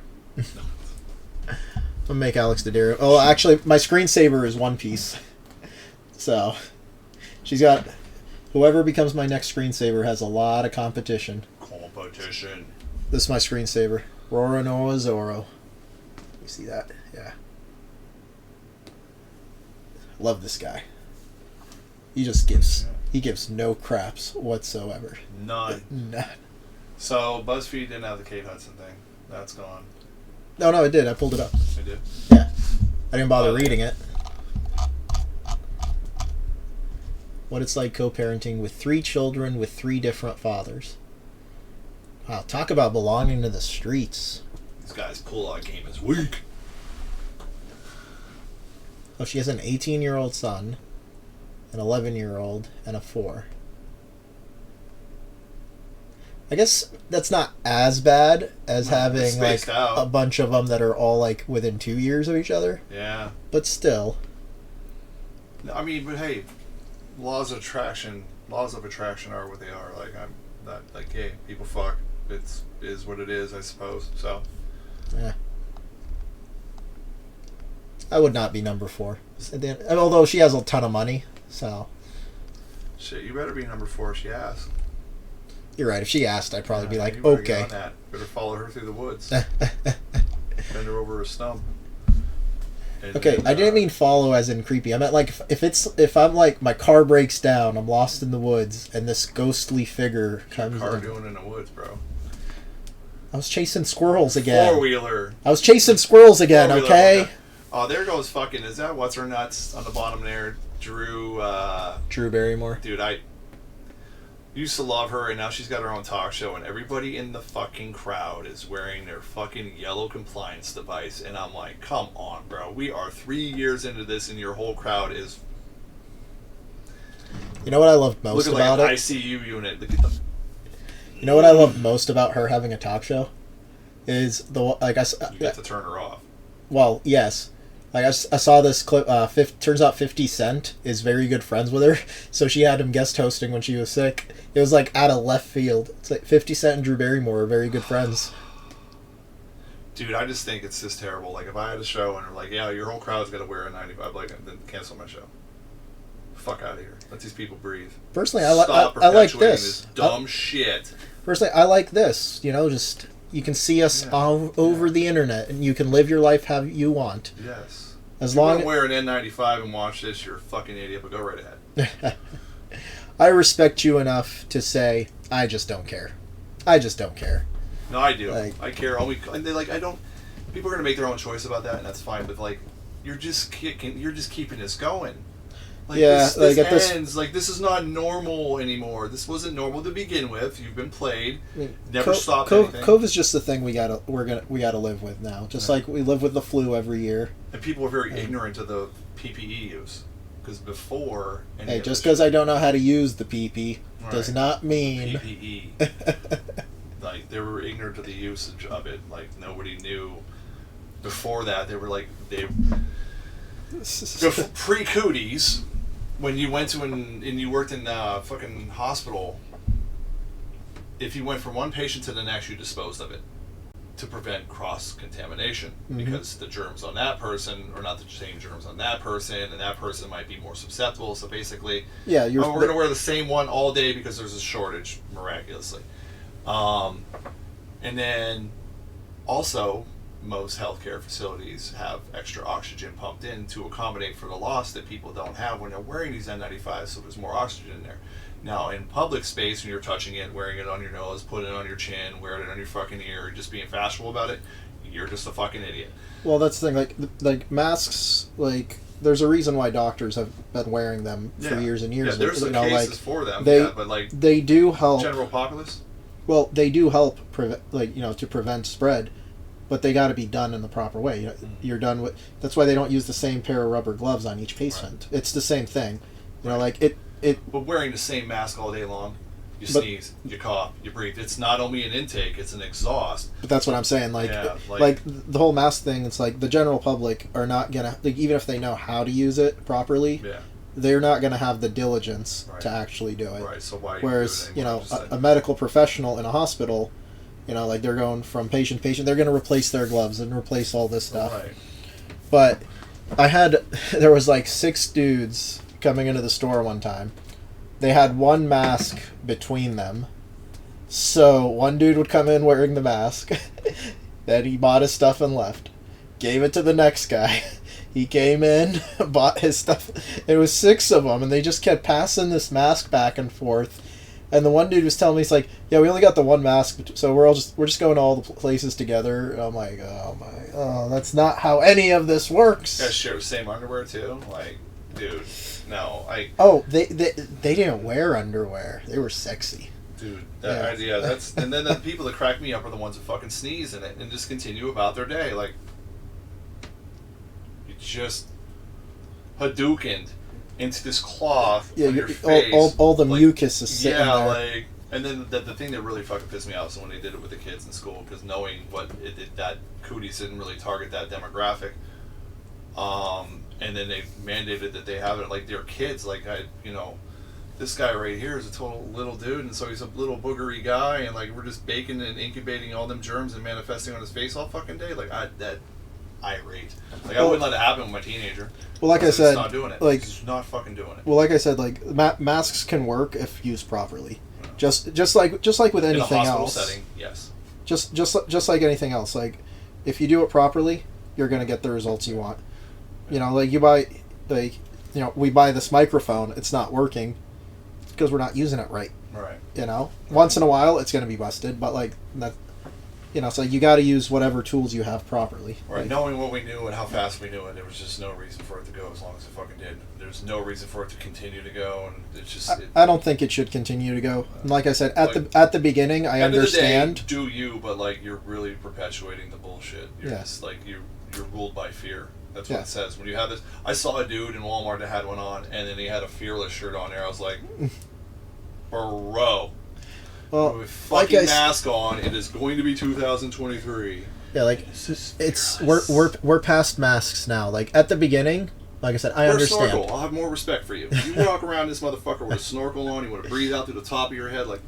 I'll make Alex Daddario. Oh, actually, my screensaver is One Piece. So, she's got... Whoever becomes my next screensaver has a lot of competition. This is my screensaver. Roronoa Zoro. You see that? Yeah. Love this guy. He just gives... He gives no craps whatsoever. None. None. So, BuzzFeed didn't have the Kate Hudson thing. That's gone. No, it did. I pulled it up. It did? Yeah. I didn't bother reading it. What it's like co-parenting with 3 children with 3 different fathers. Wow, talk about belonging to the streets. This guy's pull-out game is weak. Oh, she has an 18-year-old son, an 11-year-old, and a 4. I guess that's not as bad as having like a bunch of them that are all like within 2 years of each other. Yeah. But still. I mean, but hey, laws of attraction are what they are. Like I'm not like, hey, people fuck. Is what it is, I suppose. So. Yeah. I would not be number 4. Although she has a ton of money, so. Shit, you better be number 4 if she asks. You're right. If she asked, I'd probably be like, you better okay. Get on that. Better follow her through the woods. Bend her over a stump. Okay, I didn't mean follow as in creepy. I meant like if I'm like my car breaks down, I'm lost in the woods, and this ghostly figure comes. What's your car doing in the woods, bro? I was chasing squirrels again. 4-wheeler. I was chasing squirrels again. Okay. Oh, there goes fucking. Is that what's her nuts on the bottom there? Drew Barrymore. Dude, Used to love her, and now she's got her own talk show, and everybody in the fucking crowd is wearing their fucking yellow compliance device, and I'm like, come on, bro. We are 3 years into this, and your whole crowd is... You know what I loved most about like an it? ICU unit. Look at them. You know what I loved most about her having a talk show? Is You get to turn her off. Well, yes. Like I saw this clip. Turns out 50 Cent is very good friends with her, so she had him guest hosting when she was sick. It was like out of left field. It's like 50 Cent and Drew Barrymore are very good friends. Dude, I just think it's just terrible. Like, if I had a show and they're like, yeah, your whole crowd's got to wear a 95, like, then cancel my show. Fuck out of here. Let these people breathe. Personally, I like this dumb shit. Personally, I like this. You know, just you can see us all over the internet, and you can live your life how you want. Yes. As if you long want to wear an N95 and watch this, you're a fucking idiot. But go right ahead. I respect you enough to say I just don't care. I just don't care. No, I do. Like, I care. And they I don't. People are gonna make their own choice about that, and that's fine. But like, you're just keeping this going. Like, yeah, this ends. Like, this is not normal anymore. This wasn't normal to begin with. You've been played. Never stopped anything. COVID is just the thing we gotta live with now. Just like we live with the flu every year. And people are very ignorant of the PPE use, because before. Hey, just because I don't know how to use the PP does not mean PPE. Like, they were ignorant of the usage of it. Like, nobody knew. Before that, they were like pre-cooties. When you went to and you worked in a fucking hospital, if you went from one patient to the next, you disposed of it to prevent cross-contamination, because the germs on that person are not the same germs on that person, and that person might be more susceptible. So basically, we're going to wear the same one all day because there's a shortage, miraculously. And then also, most healthcare facilities have extra oxygen pumped in to accommodate for the loss that people don't have when they're wearing these N95s, so there's more oxygen in there. Now, in public space, when you're touching it, wearing it on your nose, putting it on your chin, wearing it on your fucking ear, just being fashionable about it, you're just a fucking idiot. Well, that's the thing. Like masks, like, there's a reason why doctors have been wearing them for years and years. Yeah, there's some cases for them, but like, they do help. General populace? Well, they do help, to prevent spread. But they got to be done in the proper way. You're done with. That's why they don't use the same pair of rubber gloves on each patient. Right. It's the same thing. You know, like it. But wearing the same mask all day long, you sneeze, you cough, you breathe. It's not only an intake; it's an exhaust. But that's what I'm saying. Like the whole mask thing. It's like the general public are not gonna, like, even if they know how to use it properly. Yeah. They're not going to have the diligence to actually do it. Right. So why? Whereas, a medical professional in a hospital. You know, like, they're going from patient to patient. They're going to replace their gloves and replace all this stuff. Right. But there was like 6 dudes coming into the store one time. They had one mask between them. So one dude would come in wearing the mask. Then he bought his stuff and left. Gave it to the next guy. He came in, bought his stuff. It was 6 of them, and they just kept passing this mask back and forth. And the one dude was telling me, he's like, yeah, we only got the one mask, so we're just going to all the places together. And I'm like, that's not how any of this works. Yeah, sure. Same underwear too. Like, dude, no, they didn't wear underwear. They were sexy. Dude, that's and then the people that crack me up are the ones that fucking sneeze in it and just continue about their day. Like, you just Hadoukened into this cloth on your face. All the mucus is sitting there. Yeah, like, and then the thing that really fucking pissed me off is when they did it with the kids in school, because knowing what that cooties didn't really target that demographic, and then they mandated that they have it, like, they're kids, like, this guy right here is a total little dude, and so he's a little boogery guy, and like, we're just baking and incubating all them germs and manifesting on his face all fucking day, like, that irate. Like, I wouldn't let it happen with my teenager. Well, like I said, not doing it. Like, he's not fucking doing it. Well, like I said, like, masks can work if used properly. Yeah. Just like with anything else. In a hospital setting, yes. Just like anything else. Like, if you do it properly, you're gonna get the results you want. You know, like, we buy this microphone, it's not working because we're not using it right. Right. You know, once in a while it's gonna be busted, but like that. So you got to use whatever tools you have properly. Right, Like, knowing what we knew and how fast we knew it, there was just no reason for it to go as long as it fucking did. There's no reason for it to continue to go, and it's just. I don't think it should continue to go. Like I said, at the beginning, I understand. Of the day, do you? But like you're really perpetuating the bullshit. You're just like you're ruled by fear. That's what it says. When you have this, I saw a dude in Walmart that had one on, and then he had a Fearless shirt on there. I was like, bro. Well, with fucking mask on, it is going to be 2023. Yeah, like it's we're past masks now. Like at the beginning, like I said, I understand. Snorkel. I'll have more respect for you. You walk around this motherfucker with a snorkel on. You want to breathe out through the top of your head. Like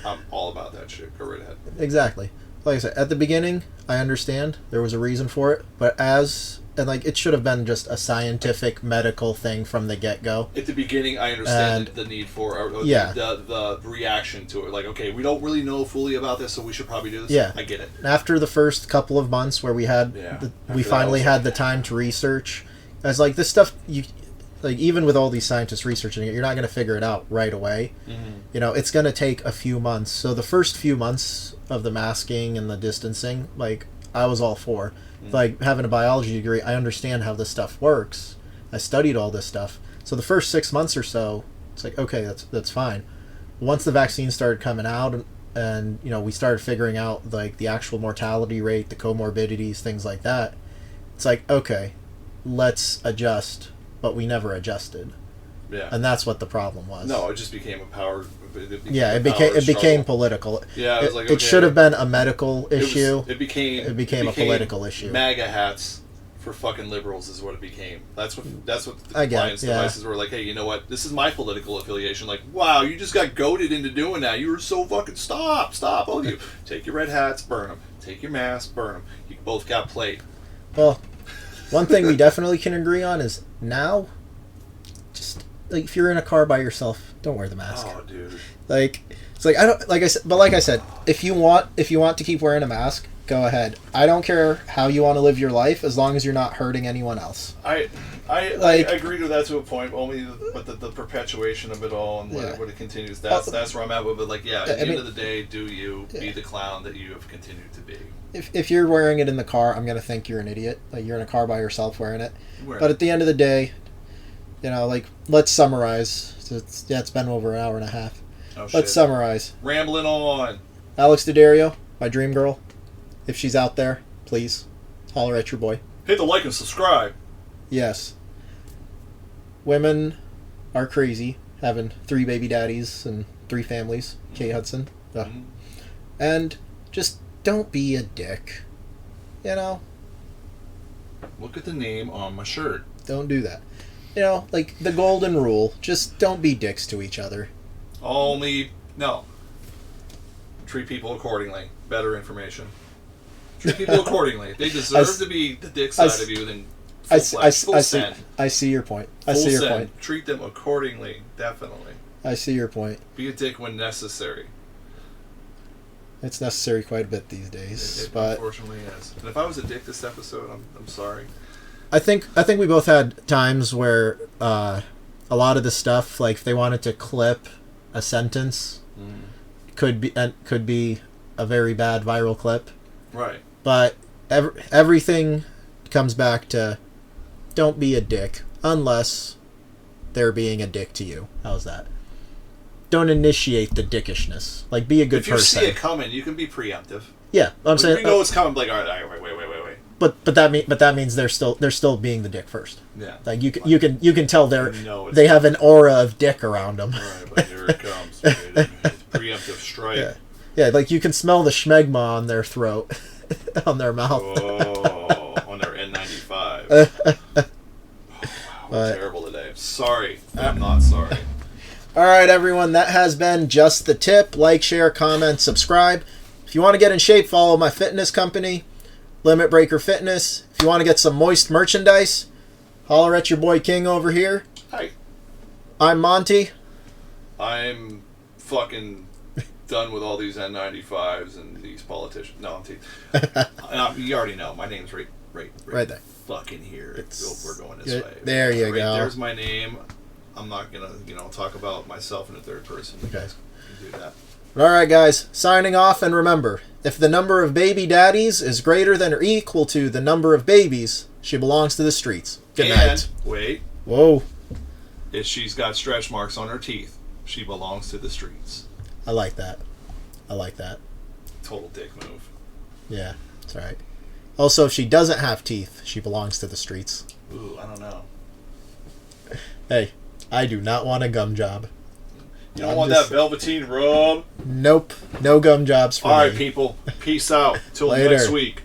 I'm all about that shit. Go right ahead. Exactly. Like I said, at the beginning, I understand there was a reason for it, but it should have been just a scientific medical thing from the get-go. At the beginning, I understand the need for the reaction to it. Like, okay, we don't really know fully about this, so we should probably do this. Yeah, I get it. After the first couple of months where we had we finally had the time to research, I was like, this stuff even with all these scientists researching it, you're not going to figure it out right away. Mm-hmm. It's going to take a few months. So the first few months of the masking and the distancing, like I was all for. Like having a biology degree, I understand how this stuff works. I studied all this stuff. So the first 6 months or so, it's like, okay, that's fine. Once the vaccine started coming out and we started figuring out like the actual mortality rate, the comorbidities, things like that, it's like, okay, let's adjust, but we never adjusted. Yeah. And that's what the problem was. No, it just became a power. It became political. Yeah, it was like, it should have been a medical issue. It became a political issue. MAGA hats for fucking liberals is what it became. That's what the compliance devices were like. Hey, you know what? This is my political affiliation. Like, wow, you just got goaded into doing that. You were so fucking stop, all of you. Take your red hats, burn them. Take your mask, burn them. You both got played. Well, one thing we definitely can agree on is now, just like if you're in a car by yourself, don't wear the mask. Oh, dude. Like it's like I don't like I said, if you want to keep wearing a mask, go ahead. I don't care how you want to live your life as long as you're not hurting anyone else. I agree with that to a point. Only but the perpetuation of it all and what it continues. That's where I'm at with it. Like at the end of the day, do you be the clown that you have continued to be? If you're wearing it in the car, I'm gonna think you're an idiot. Like you're in a car by yourself wearing it. But at the end of the day, let's summarize. It's been over an hour and a half. Oh, let's summarize. Rambling on. Alex Daddario, my dream girl. If she's out there, please holler at your boy. Hit the like and subscribe. Yes. Women are crazy, having 3 baby daddies and 3 families. Kay Hudson. Mm-hmm. And just don't be a dick. Look at the name on my shirt. Don't do that. Like the golden rule, just don't be dicks to each other. Treat people accordingly. Better information. Treat people accordingly. They deserve to be the dick side of you than full send. I see your point. Treat them accordingly, definitely. I see your point. Be a dick when necessary. It's necessary quite a bit these days. It unfortunately is. And if I was a dick this episode, I'm sorry. I think we both had times where a lot of the stuff, like if they wanted to clip a sentence, could be a very bad viral clip. Right. But everything comes back to don't be a dick unless they're being a dick to you. How's that? Don't initiate the dickishness. Like, be a good person. If you see it coming, you can be preemptive. Yeah, I'm saying. You know it's coming. Like, all right, wait. But that means they're still being the dick first. Yeah. Like you can tell they have an aura of dick around them. Right, but here it comes. It's preemptive strike. Yeah, like you can smell the schmegma on their throat, on their mouth. Oh, on their N95. We're terrible today. I'm sorry. I'm not sorry. All right, everyone. That has been Just the Tip. Like, share, comment, subscribe. If you want to get in shape, follow my fitness company, Limit Breaker Fitness. If you want to get some moist merchandise, holler at your boy King over here. Hi. I'm Monty. I'm fucking done with all these N95s and these politicians. No, I'm teasing. You already know. My name's right there. Fucking here. We're going this way. There you go. There's my name. I'm not gonna, talk about myself in the third person. You guys can do that. Alright, guys, signing off, and remember, if the number of baby daddies is greater than or equal to the number of babies, she belongs to the streets. Good night. Wait. Whoa. If she's got stretch marks on her teeth, she belongs to the streets. I like that. I like that. Total dick move. Yeah, that's right. Also, if she doesn't have teeth, she belongs to the streets. Ooh, I don't know. Hey, I do not want a gum job. You don't want that velveteen rub? Nope. No gum jobs for me. Alright, people. Peace out. Till Later. next week.